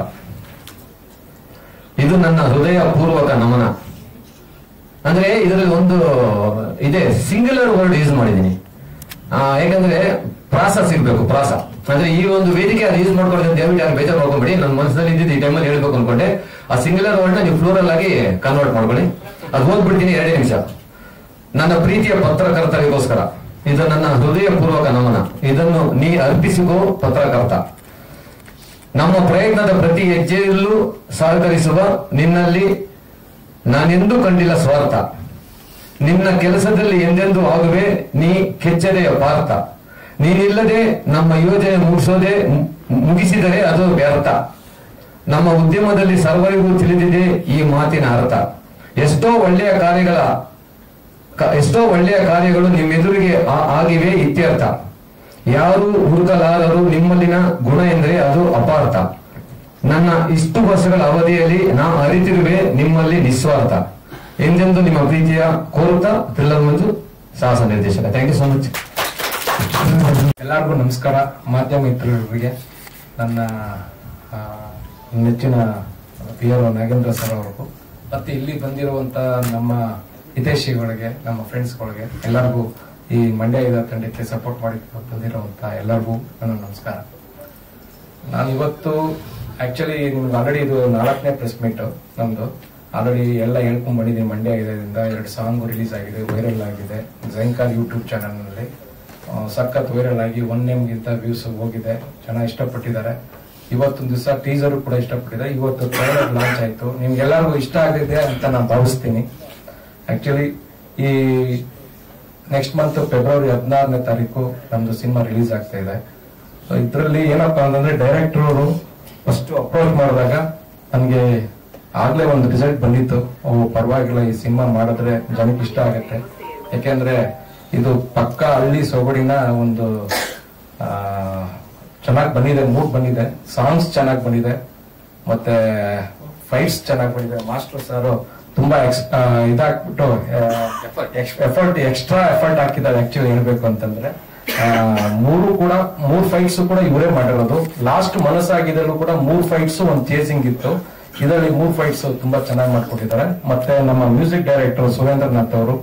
S5: ಇದು ನನ್ನ ಹೃದಯ ಪೂರ್ವಕ ನಮನ. ಅಂದ್ರೆ ಇದರಲ್ಲಿ ಒಂದು ಇದೆ, ಸಿಂಗ್ಯುಲರ್ ವರ್ಡ್ ಯೂಸ್ ಮಾಡಿದ್ದೀನಿ. ಯಾಕಂದ್ರೆ ಪ್ರಾಸ ಸಿಗ್ಬೇಕು, ಪ್ರಾಸ ಅಂದ್ರೆ ಈ ಒಂದು ವೇದಿಕೆ ಅದು ಯೂಸ್ ಮಾಡ್ಕೊಳ್ಳೋದು ದಯವಿಟ್ಟು ಯಾರು ಬೇಜಾರು ಮಾಡ್ಕೊಂಡ್ಬಿಡಿ. ನನ್ನ ಮನಸ್ಸಲ್ಲಿ ಇದ್ದಿದ್ದು ಈ ಟೈಮಲ್ಲಿ ಹೇಳ್ಬೇಕು ಅನ್ಕೊಂಡೆ. ಆ ಸಿಂಗ್ಯುಲರ್ ವರ್ಡ್ ನ ನೀವು ಫ್ಲೂರಲ್ ಆಗಿ ಕನ್ವರ್ಟ್ ಮಾಡ್ಕೊಳ್ಳಿ. ಅದು ಓದ್ಬಿಡ್ತೀನಿ 2 ನಿಮಿಷ. ನನ್ನ ಪ್ರೀತಿಯ ಪತ್ರಕರ್ತರಿಗೋಸ್ಕರ ಇದು ನನ್ನ ಹೃದಯ ಪೂರ್ವಕ ನಮನ. ಇದನ್ನು ನೀ ಅರ್ಪಿಸಿಕೋ ಪತ್ರಕರ್ತ. ನಮ್ಮ ಪ್ರಯತ್ನದ ಪ್ರತಿ ಹೆಜ್ಜೆಯಲ್ಲೂ ಸಹಕರಿಸುವ ನಿನ್ನಲ್ಲಿ ನಾನೆಂದೂ ಕಂಡಿಲ್ಲ ಸ್ವಾರ್ಥ. ನಿನ್ನ ಕೆಲಸದಲ್ಲಿ ಎಂದೆಂದೂ ಆಗುವೆ ನೀ ಕೆಚ್ಚದೆಯ ಪಾರ್ಥ. ನೀನಿಲ್ಲದೆ ನಮ್ಮ ಯೋಜನೆ ಮುಗಿಸಿದರೆ ಅದು ವ್ಯರ್ಥ. ನಮ್ಮ ಉದ್ಯಮದಲ್ಲಿ ಸರ್ವರಿಗೂ ತಿಳಿದಿದೆ ಈ ಮಾತಿನ ಅರ್ಥ. ಎಷ್ಟೋ ಒಳ್ಳೆಯ ಕಾರ್ಯಗಳು ನಿಮ್ಮೆದುರಿಗೆ ಆಗಿವೆ ಇತ್ಯರ್ಥ. ಯಾರು ಹುಡುಕಲಾರರು ನಿಮ್ಮಲ್ಲಿನ ಗುಣ ಎಂದರೆ ಅದು ಅಪಾರ್ಥ. ನನ್ನ ಇಷ್ಟು ವರ್ಷಗಳ ಅವಧಿಯಲ್ಲಿ ನಾ ಅರಿತಿರುವೆ ನಿಮ್ಮಲ್ಲಿ ನಿಸ್ವಾರ್ಥ. ಎಂದೆಂದು ನಿಮ್ಮ ಪ್ರೀತಿಯ ಕೋರುತ್ತಾ ಥ್ರಿಲ್ಲರ್ ಮಂಜು, ಸಾಹಸ ನಿರ್ದೇಶಕ. Thank you so much.
S2: ಎಲ್ಲರಿಗೂ ನಮಸ್ಕಾರ. ಮಾಧ್ಯಮ ಮಿತ್ರರಿಗೆ, ನನ್ನ ನೆಚ್ಚಿನ ಪಿಯರ್ ನಾಗೇಂದ್ರ ಸರ್ ಅವ್ರಿಗೂ, ಮತ್ತೆ ಇಲ್ಲಿ ಬಂದಿರುವಂತ ನಮ್ಮ ಹಿತೈಷಿಗಳಿಗೆ, ನಮ್ಮ ಫ್ರೆಂಡ್ಸ್ಗಳಿಗೆ ಎಲ್ಲರಿಗೂ, ಈ ಮಂಡ್ಯ ಇದ ತಂಡಕ್ಕೆ ಸಪೋರ್ಟ್ ಮಾಡಿ ಬಂದಿರುವಂತ ಎಲ್ಲರಿಗೂ ನನ್ನ ನಮಸ್ಕಾರ. ನಾನು ಇವತ್ತು ಆಕ್ಚುಲಿ ನಿಮ್ಗೆ ಆಲ್ರೆಡಿ ಇದು 4ನೇ ಪ್ರೆಸ್ ಮೀಟ್ ನಮ್ದು. ಆಲ್ರೆಡಿ ಎಲ್ಲ ಹೇಳ್ಕೊಂಡ್ ಬಂದಿದ್ದೀನಿ. ಮಂಡ್ಯ ಇದರಿಂದ 2 ಸಾಂಗ್ ರಿಲೀಸ್ ಆಗಿದೆ, ವೈರಲ್ ಆಗಿದೆ. ಜೈಂಕಾಲ್ ಯೂಟ್ಯೂಬ್ ಚಾನಲ್ ನಲ್ಲಿ ಸಖತ್ ವೈರಲ್ ಆಗಿ 1 M ಗಿಂತ ವ್ಯೂಸ್ ಹೋಗಿದೆ. ಜನ ಇಷ್ಟಪಟ್ಟಿದ್ದಾರೆ. ಇವತ್ತೊಂದು ದಿವಸ ಟೀಸರ್ ಕೂಡ ಇಷ್ಟಪಟ್ಟಿದ್ದಾರೆ. ಇವತ್ತು ಟ್ರೈಲರ್ ಲಾಂಚ್ ಆಯ್ತು. ನಿಮ್ಗೆಲ್ಲರಿಗೂ ಇಷ್ಟ ಆಗಿದೆ ಅಂತ ನಾನು ಭಾವಿಸ್ತೀನಿ. ಆಕ್ಚುಲಿ ಈ ನೆಕ್ಸ್ಟ್ ಮಂತ್ ಫೆಬ್ರವರಿ 16ನೇ ತಾರೀಕು ನಮ್ದು ಸಿನಿಮಾ ರಿಲೀಸ್ ಆಗ್ತಾ ಇದೆ. ಸೊ ಇದ್ರಲ್ಲಿ ಏನಪ್ಪಾ ಅಂತಂದ್ರೆ ಡೈರೆಕ್ಟರ್ ಅವರು ಫಸ್ಟ್ ಅಪ್ರೋಚ್ ಮಾಡಿದಾಗ ನನ್ಗೆ ಆಗ್ಲೇ ಒಂದು ರಿಸಲ್ಟ್ ಬಂದಿತ್ತು. ಪರವಾಗಿಲ್ಲ, ಈ ಸಿನಿಮಾ ಮಾಡಿದ್ರೆ ಜನಕ್ಕೆ ಇಷ್ಟ ಆಗುತ್ತೆ. ಯಾಕೆಂದ್ರೆ ಇದು ಪಕ್ಕ ಹಳ್ಳಿ ಸೊಗಡಿನ ಒಂದು ಚೆನ್ನಾಗಿ ಬಂದಿದೆ, ಮೂಡ್ ಬಂದಿದೆ, ಸಾಂಗ್ಸ್ ಚೆನ್ನಾಗಿ ಬಂದಿದೆ, ಮತ್ತೆ ಫೈಟ್ಸ್ ಚೆನ್ನಾಗಿ ಬಂದಿದೆ. ಮಾಸ್ಟರ್ ಸರ್ ತುಂಬಾ ಇದಾಕ್ಬಿಟ್ಟು ಎಕ್ಸ್ಟ್ರಾ ಎಫರ್ಟ್ ಹಾಕಿದ್ದಾರೆ. ಆಕ್ಚುಲಿ ಹೇಳ್ಬೇಕು ಅಂತಂದ್ರೆ 3 ಫೈಟ್ಸ್ ಕೂಡ ಇವರೇ ಮಾಡಿರೋದು. ಲಾಸ್ಟ್ ಮನಸ್ಸಾಗಿದ್ದಲ್ಲೂ ಕೂಡ 3 ಫೈಟ್ಸ್ ಒಂದು ಚೇಸಿಂಗ್ ಇತ್ತು. ಇದರಲ್ಲಿ 3 ಫೈಟ್ಸ್ ತುಂಬಾ ಚೆನ್ನಾಗಿ ಮಾಡ್ಕೊಟ್ಟಿದ್ದಾರೆ. ಮತ್ತೆ ನಮ್ಮ ಮ್ಯೂಸಿಕ್ ಡೈರೆಕ್ಟರ್ ಸುರೇಂದ್ರನಾಥ್ ಅವರು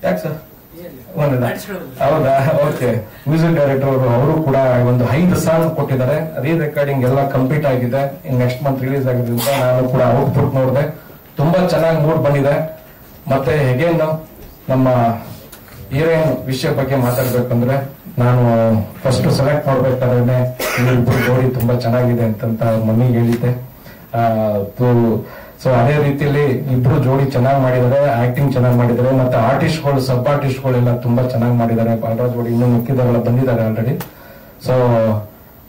S2: ಯಾಕೆ ಸರ್ ಹೌದಾ? ಓಕೆ. ಮ್ಯೂಸಿಕ್ ಡೈರೆಕ್ಟರ್ ಅವರು ಕೂಡ ಒಂದು 5 ಸಾಂಗ್ ಕೊಟ್ಟಿದ್ದಾರೆ. ರೀ ರೆಕಾರ್ಡಿಂಗ್ ಎಲ್ಲ ಕಂಪ್ಲೀಟ್ ಆಗಿದೆ. ನೆಕ್ಸ್ಟ್ ಮಂತ್ ರಿಲೀಸ್ ಆಗಿದ್ರಿಂದ ನಾನು ಕೂಡ ಔಟ್ಪುಟ್ ನೋಡಿದೆ. ತುಂಬಾ ಚೆನ್ನಾಗಿ ಮೂಡ್ ಬಂದಿದೆ. ಮತ್ತೆ ಹೇಗೇನ್ ನಮ್ಮ ಹೀರೋಯಿನ್ ವಿಷಯ ಬಗ್ಗೆ ಮಾತಾಡ್ಬೇಕಂದ್ರೆ, ನಾನು ಫಸ್ಟ್ ಸೆಲೆಕ್ಟ್ ಮಾಡ್ಬೇಕಾದ್ರೆ ಇಬ್ಬರು ಜೋಡಿ ತುಂಬಾ ಚೆನ್ನಾಗಿದೆ ಅಂತ ಮಮ್ಮಿಗೆ ಹೇಳಿದ್ದೆ. ಸೊ ಅದೇ ರೀತಿಯಲ್ಲಿ ಇಬ್ರು ಜೋಡಿ ಚೆನ್ನಾಗಿ ಮಾಡಿದ್ದಾರೆ, ಆಕ್ಟಿಂಗ್ ಚೆನ್ನಾಗಿ ಮಾಡಿದ್ದಾರೆ. ಮತ್ತೆ ಆರ್ಟಿಸ್ಟ್ಗಳು, ಸಬ್ ಆರ್ಟಿಸ್ಟ್ಗಳೆಲ್ಲ ತುಂಬಾ ಚೆನ್ನಾಗಿ ಮಾಡಿದ್ದಾರೆ. ಬಾಲರಾಜ್ ಜೋಡಿ ಇನ್ನೂ ಮಿಕ್ಕಿದವರೆಲ್ಲ ಬಂದಿದ್ದಾರೆ ಆಲ್ರೆಡಿ. ಸೊ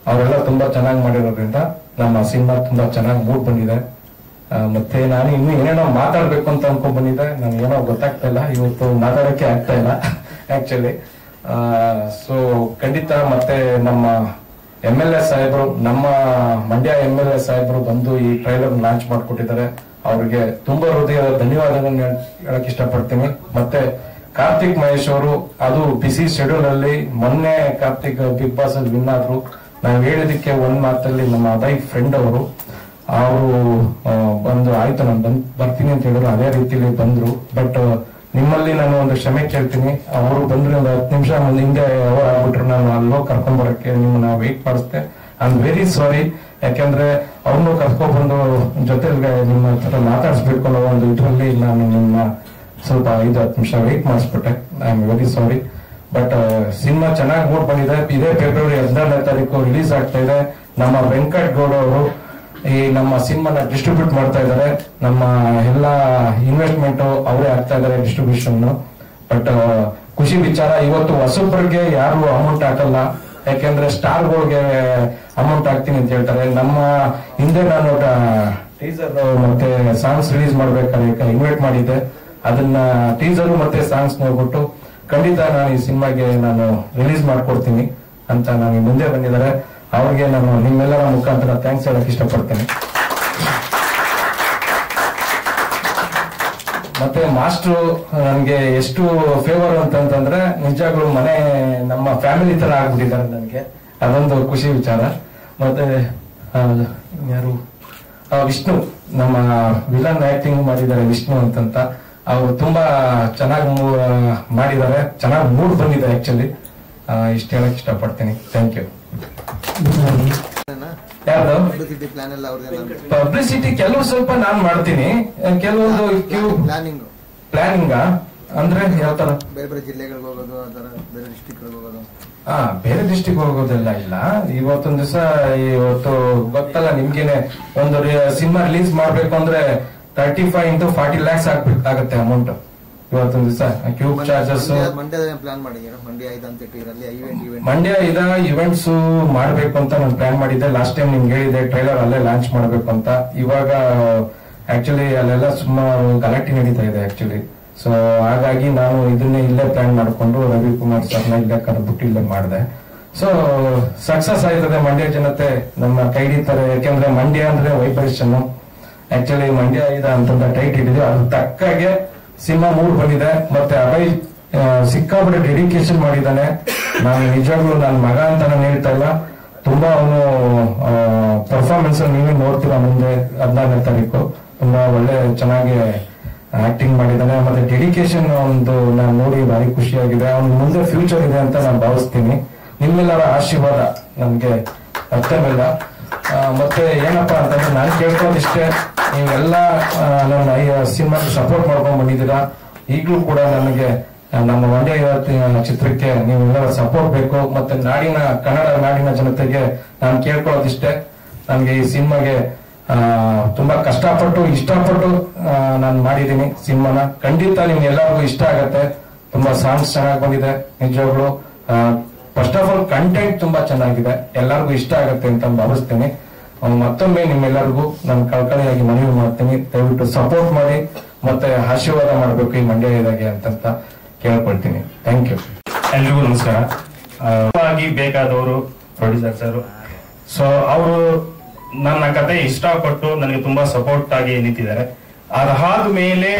S2: ಅವರೆಲ್ಲ ತುಂಬಾ ಚೆನ್ನಾಗಿ ಮಾಡಿರೋದ್ರಿಂದ ನಮ್ಮ ಸಿನಿಮಾ ತುಂಬಾ ಚೆನ್ನಾಗಿ ಮೂಡ್ ಬಂದಿದೆ. ಮತ್ತೆ ನಾನು ಇನ್ನು ಏನೇನೋ ಮಾತಾಡ್ಬೇಕು ಅಂತ ಅನ್ಕೊಂಡ್ ಬಂದಿದ್ದೆ. ನನಗೆ ಏನೋ ಗೊತ್ತಾಗ್ತಾ ಇಲ್ಲ, ಇವತ್ತು ಮಾತಾಡಕ್ಕೆ ಆಗ್ತಾ ಇಲ್ಲ ಆಕ್ಚುಲಿ. ಸೊ ಖಂಡಿತ ಮತ್ತೆ ನಮ್ಮ MLA ಸಾಹೇಬರು, ನಮ್ಮ ಮಂಡ್ಯ MLA ಸಾಹೇಬರು ಬಂದು ಈ ಟ್ರೈಲರ್ ಲಾಂಚ್ ಮಾಡಿಕೊಟ್ಟಿದ್ದಾರೆ. ಅವ್ರಿಗೆ ತುಂಬಾ ಹೃದಯದ ಧನ್ಯವಾದಗಳನ್ನ ಹೇಳಕ್ ಇಷ್ಟಪಡ್ತೀನಿ. ಮತ್ತೆ ಕಾರ್ತಿಕ್ ಮಹೇಶ್ ಅವರು, ಅದು ಬಿಸಿ ಶೆಡ್ಯೂಲ್ ಅಲ್ಲಿ ಮೊನ್ನೆ ಕಾರ್ತಿಕ್ ಬಿಗ್ ಬಾಸ್ ಅಲ್ಲಿ ವಿನ್ ಆದ್ರು. ನಾವು ಹೇಳಿದಕ್ಕೆ ಒಂದ್ ಮಾತಲ್ಲಿ ನಮ್ಮ ಅದಾಯಿ ಫ್ರೆಂಡ್ ಅವರು ಬಂದು ಆಯ್ತು ನಾನು ಬರ್ತೀನಿ ಅಂತ ಹೇಳಿದ್ರು. ಅದೇ ರೀತಿಯಲ್ಲಿ ಬಂದ್ರು. ಬಟ್ ನಿಮ್ಮಲ್ಲಿ ನಾನು ಒಂದು ಕ್ಷಮೆ ಕೇಳ್ತೀನಿ. ಅವರು ಬಂದ್ರೆ ಒಂದು 10 ನಿಮಿಷ ಹಿಂದೆ ಆಗ್ಬಿಟ್ರು, ನಾನು ಅಲ್ಲೋ ಕರ್ಕೊಂಡ್ ಬರಕ್ಕೆ ನಿಮ್ಮನ್ನ ವೇಟ್ ಮಾಡಿಸ್ತೆ. I am very sorry. ಯಾಕೆಂದ್ರೆ ಅವ್ರನ್ನು ಕರ್ಕೊಂಡ್ ಬಂದು ಜೊತೆಗೆ ನಿಮ್ಮ ಹತ್ರ ಮಾತಾಡಿಸ್ಬೇಕು ಅನ್ನೋ ಒಂದು ಇದರಲ್ಲಿ ನಾನು ನಿಮ್ಮ ಸ್ವಲ್ಪ 5-10 ನಿಮಿಷ ವೇಟ್ ಮಾಡಿಸ್ಬಿಟ್ಟೆ. I am very sorry. But cinema ಚೆನ್ನಾಗಿ ಮೂಡ್ ಬಂದಿದೆ. ಇದೇ ಫೆಬ್ರವರಿ 14ನೇ ತಾರೀಕು ರಿಲೀಸ್ ಆಗ್ತಾ ಇದೆ. ನಮ್ಮ ವೆಂಕಟ್ ಗೌಡ ಅವರು ಈ ನಮ್ಮ ಸಿನಿಮಾನ ಡಿಸ್ಟ್ರಿಬ್ಯೂಟ್ ಮಾಡ್ತಾ ಇದ್ದಾರೆ. ನಮ್ಮ ಎಲ್ಲಾ ಇನ್ವೆಸ್ಟ್ಮೆಂಟ್ ಅವರೇ ಆಗ್ತಾ ಇದ್ದಾರೆ, ಡಿಸ್ಟ್ರಿಬ್ಯೂಷನ್. ಬಟ್ ಖುಷಿ ವಿಚಾರ, ಇವತ್ತು ಹೊಸಬ್ರಿಗೆ ಯಾರು ಅಮೌಂಟ್ ಹಾಕಲ್ಲ. ಯಾಕೆಂದ್ರೆ ಸ್ಟಾರ್ಗಳಿಗೆ ಅಮೌಂಟ್ ಹಾಕ್ತೀನಿ ಅಂತ ಹೇಳ್ತಾರೆ. ನಮ್ಮ ಹಿಂದೆ ನಾನು ಟೀಸರ್ ಮತ್ತೆ ಸಾಂಗ್ಸ್ ರಿಲೀಸ್ ಮಾಡ್ಬೇಕಾದ್ರೆ ಇನ್ವೈಟ್ ಮಾಡಿದ್ದೆ. ಅದನ್ನ ಟೀಸರ್ ಮತ್ತೆ ಸಾಂಗ್ಸ್ ನೋಡ್ಬಿಟ್ಟು ಖಂಡಿತ ನಾನು ಈ ಸಿನಿಮಾಗೆ ನಾನು ರಿಲೀಸ್ ಮಾಡ್ಕೊಡ್ತೀನಿ ಅಂತ ನನಗೆ ಮುಂದೆ ಬಂದಿದ್ದಾರೆ. ಅವ್ರಿಗೆ ನಾನು ನಿಮ್ಮೆಲ್ಲರ ಮುಖಾಂತರ ಥ್ಯಾಂಕ್ಸ್ ಹೇಳಕ್ ಇಷ್ಟಪಡ್ತೇನೆ. ಮತ್ತೆ ಮಾಸ್ಟ್ರು ನನ್ಗೆ ಎಷ್ಟು ಫೇವರ್ ಅಂತಂದ್ರೆ ನಿಜವಾಗ್ಲೂ ಮನೆ ನಮ್ಮ ಫ್ಯಾಮಿಲಿ ತರ ಆಗ್ಬಿಟ್ಟಿದ್ದಾರೆ ನನಗೆ. ಅದೊಂದು ಖುಷಿ ವಿಚಾರ. ಮತ್ತೆ ಯಾರು ವಿಷ್ಣು, ನಮ್ಮ ವಿಲನ್ ಆಕ್ಟಿಂಗ್ ಮಾಡಿದ್ದಾರೆ ವಿಷ್ಣು ಅಂತಂತ. ಅವರು ತುಂಬಾ ಚೆನ್ನಾಗಿ ಮಾಡಿದ್ದಾರೆ, ಚೆನ್ನಾಗಿ ಮೂಡ್ ಬಂದಿದೆ ಆಕ್ಚುಲಿ. ಇಷ್ಟ ಹೇಳಕ್ ಇಷ್ಟಪಡ್ತೀನಿ. Thank you. ಯಾವ್ದು ಪಬ್ಲಿಸಿಟಿ ಕೆಲವು ಸ್ವಲ್ಪ ನಾನ್ ಮಾಡ್ತೀನಿ, ಕೆಲವೊಂದು ಪ್ಲಾನಿಂಗ್ ಅಂದ್ರೆ ಯಾವ ತರ
S6: ಬೇರೆ ಜಿಲ್ಲೆಗಳಿಗೆ ಹೋಗೋದು, ಬೇರೆ ಡಿಸ್ಟಿಕ್ ಹೋಗೋದು.
S2: ಬೇರೆ ಡಿಸ್ಟಿಕ್ ಹೋಗೋದೆಲ್ಲ ಇಲ್ಲ. ಇವತ್ತೊಂದ್ ದಿವಸ ಇವತ್ತು ಗೊತ್ತಲ್ಲ ನಿಮ್ಗೇನೆ, ಒಂದು ಸಿನಿಮಾ ರಿಲೀಸ್ ಮಾಡ್ಬೇಕು ಅಂದ್ರೆ 35 into 40 lakhs ಆಗುತ್ತೆ ಅಮೌಂಟ್. ಇವತ್ತೊಂದ್ ದಿವಸ ಕ್ಯೂಬ್ ಚಾರ್ಜಸ್. ಮಂಡ್ಯ ಇದ ಇವೆಂಟ್ಸ್ ಮಾಡ್ಬೇಕು ಅಂತ ನಾನು ಪ್ಲಾನ್ ಮಾಡಿದ್ದೆ. ಲಾಸ್ಟ್ ಟೈಮ್ ನಿಮ್ಗೆ ಹೇಳಿದೆ ಟ್ರೈಲರ್ ಅಲ್ಲೇ ಲಾಂಚ್ ಮಾಡ್ಬೇಕು ಅಂತ. ಇವಾಗ ಆಕ್ಚುಲಿ ಅಲ್ಲೆಲ್ಲ ಸುಮಾರು ಗಲಾಟೆ ನಡೀತಾ ಇದೆ ಆಕ್ಚುಲಿ. ಸೊ ಹಾಗಾಗಿ ನಾನು ಇದನ್ನೇ ಇಲ್ಲೇ ಪ್ಲಾನ್ ಮಾಡ್ಕೊಂಡು ರವಿಕುಮಾರ್ ಸರ್ನ ಇಲ್ಲೇ ಕರೆದ್ಬಿಟ್ಟು ಇಲ್ಲೇ ಮಾಡಿದೆ. ಸೊ ಸಕ್ಸಸ್ ಆಯ್ತದೆ. ಮಂಡ್ಯ ಜನತೆ ನಮ್ಮ ಕೈ ಹಿಡಿತಾರೆ. ಯಾಕೆಂದ್ರೆ ಮಂಡ್ಯ ಅಂದ್ರೆ ವೈಬ್ರೇಷನ್. ಆಕ್ಚುಲಿ ಮಂಡ್ಯ ಇದ ಅಂತ ಟೈಟ್ ಹಿಡಿದು ಅದ್ರ ತಕ್ಕಾಗೆ ಸಿನಿಮಾ ಮೂಡ್ ಬಂದಿದೆ. ಮತ್ತೆ ಅಭಯ್ ಸಿಕ್ಕಾಪಟ್ಟೆ ಡೆಡಿಕೇಶನ್ ಮಾಡಿದ್ದಾನೆ. ನಾನು ನಿಜವಾಗ್ಲೂ ನನ್ನ ಮಗ ಅಂತ ನಾನು ಹೇಳ್ತಾ ಇಲ್ಲ, ತುಂಬಾ ಅವನು ಪರ್ಫಾರ್ಮೆನ್ಸ್ ನೀವೇ ನೋಡ್ತೀರಾ ಮುಂದೆ 14ನೇ ತಾರೀಕು. ತುಂಬಾ ಒಳ್ಳೆ ಚೆನ್ನಾಗಿ ಆಕ್ಟಿಂಗ್ ಮಾಡಿದ್ದಾನೆ. ಮತ್ತೆ ಡೆಡಿಕೇಶನ್ ಒಂದು ನಾನು ನೋಡಿ ಭಾರಿ ಖುಷಿಯಾಗಿದೆ. ಅವ್ನ ಮುಂದೆ ಫ್ಯೂಚರ್ ಇದೆ ಅಂತ ನಾನು ಭಾವಿಸ್ತೀನಿ. ನಿಮ್ಮೆಲ್ಲರ ಆಶೀರ್ವಾದ ನನ್ಗೆ ಅರ್ಥವಿಲ್ಲ. ಮತ್ತೆ ಏನಪ್ಪಾ ಅಂತಂದ್ರೆ ನಾನು ಕೇಳ್ಕೊಳ್ಳೋದಿಷ್ಟೇ, ನೀವೆಲ್ಲ ನನ್ನ ಸಿನಿಮಾಗೆ ಸಪೋರ್ಟ್ ಮಾಡ್ಕೊಂಡ್ ಬಂದಿದ್ದೀರಾ. ಈಗಲೂ ಕೂಡ ನನಗೆ ನಮ್ಮ ಮಂಡ್ಯ ಚಿತ್ರಕ್ಕೆ ನೀವೆಲ್ಲರ ಸಪೋರ್ಟ್ ಬೇಕು. ಮತ್ತೆ ನಾಡಿನ ಕನ್ನಡ ನಾಡಿನ ಜನತೆಗೆ ನಾನು ಕೇಳ್ಕೊಳ್ಳೋದಿಷ್ಟೇ, ನನಗೆ ಈ ಸಿನಿಮಾಗೆ ತುಂಬಾ ಕಷ್ಟಪಟ್ಟು ಇಷ್ಟಪಟ್ಟು ನಾನು ಮಾಡಿದ್ದೀನಿ ಸಿನಿಮಾನ. ಖಂಡಿತ ನಿಮ್ಗೆ ಎಲ್ಲರಿಗೂ ಇಷ್ಟ ಆಗತ್ತೆ. ತುಂಬಾ ಸಾಂಗ್ಸ್ ಚೆನ್ನಾಗಿ ಬಂದಿದೆ ನಿಜವಾಗ್ಲು. ಫಸ್ಟ್ ಆಫ್ ಆಲ್ ಕಂಟೆಂಟ್ ತುಂಬಾ ಚೆನ್ನಾಗಿದೆ, ಎಲ್ಲರಿಗೂ ಇಷ್ಟ ಆಗತ್ತೆ ಅಂತ ಭಾವಿಸ್ತೀನಿ. ಮತ್ತೊಮ್ಮೆ ನಿಮ್ಮೆಲ್ಲರಿಗೂ ನಾನು ಕಳಕಳಿಯಾಗಿ ಮನವಿ ಮಾಡ್ತೀನಿ, ದಯವಿಟ್ಟು ಸಪೋರ್ಟ್ ಮಾಡಿ ಮತ್ತೆ ಆಶೀರ್ವಾದ ಮಾಡಬೇಕು ಈ ಮಂಡ್ಯ ಇದಾಗೆ ಅಂತ ಕೇಳ್ಕೊಳ್ತೀನಿ. Thank you.
S7: ಎಲ್ರಿಗೂ ನಮಸ್ಕಾರ. ಬೇಕಾದವರು ಪ್ರೊಡ್ಯೂಸರ್ ಸರ್. ಸೊ ಅವರು ನನ್ನ ಕತೆ ಇಷ್ಟಪಟ್ಟು ನನಗೆ ತುಂಬಾ ಸಪೋರ್ಟ್ ಆಗಿ ನಿಂತಿದ್ದಾರೆ. ಅದಾದ ಮೇಲೆ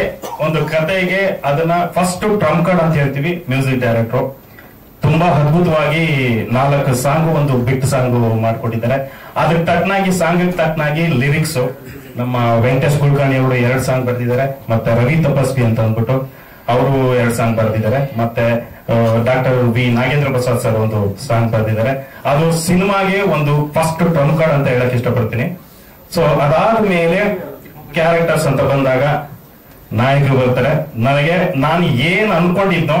S7: ಒಂದು ಕತೆಗೆ ಅದನ್ನ ಫಸ್ಟ್ ಟ್ರಂಪ್ ಕಾರ್ಡ್ ಅಂತ ಹೇಳ್ತೀವಿ. ಮ್ಯೂಸಿಕ್ ಡೈರೆಕ್ಟರ್ ತುಂಬಾ ಅದ್ಭುತವಾಗಿ 4 ಸಾಂಗ್, ಒಂದು ಬಿಟ್ ಸಾಂಗ್ ಮಾಡ್ಕೊಟ್ಟಿದ್ದಾರೆ. ಅದ್ರ ತಕ್ಕನಾಗಿ ಸಾಂಗ್ ತಕ್ಕನಾಗಿ ಲಿರಿಕ್ಸ್ ನಮ್ಮ ವೆಂಕಟೇಶ್ ಕುಲಕರ್ಣಿ ಅವರು 2 ಸಾಂಗ್ ಬರ್ದಿದ್ದಾರೆ. ಮತ್ತೆ ರವಿ ತಪಸ್ವಿ ಅಂತ ಅಂದ್ಬಿಟ್ಟು ಅವರು 2 ಸಾಂಗ್ ಬರ್ದಿದ್ದಾರೆ. ಮತ್ತೆ doctor V Nagendra Prasad sir ಒಂದು ಸಾಂಗ್ ಬರೆದಿದ್ದಾರೆ. ಅದು ಸಿನಿಮಾಗೆ ಒಂದು ಫಸ್ಟ್ ಟ್ರಂಪ್ ಕಾರ್ಡ್ ಅಂತ ಹೇಳಕ್ ಇಷ್ಟಪಡ್ತೀನಿ. ಸೊ ಅದಾದ್ಮೇಲೆ ಕ್ಯಾರೆಕ್ಟರ್ಸ್ ಅಂತ ಬಂದಾಗ ನಾಯಕರು ಬರ್ತಾರೆ. ನಾನು ಏನ್ ಅನ್ಕೊಂಡಿದ್ನೋ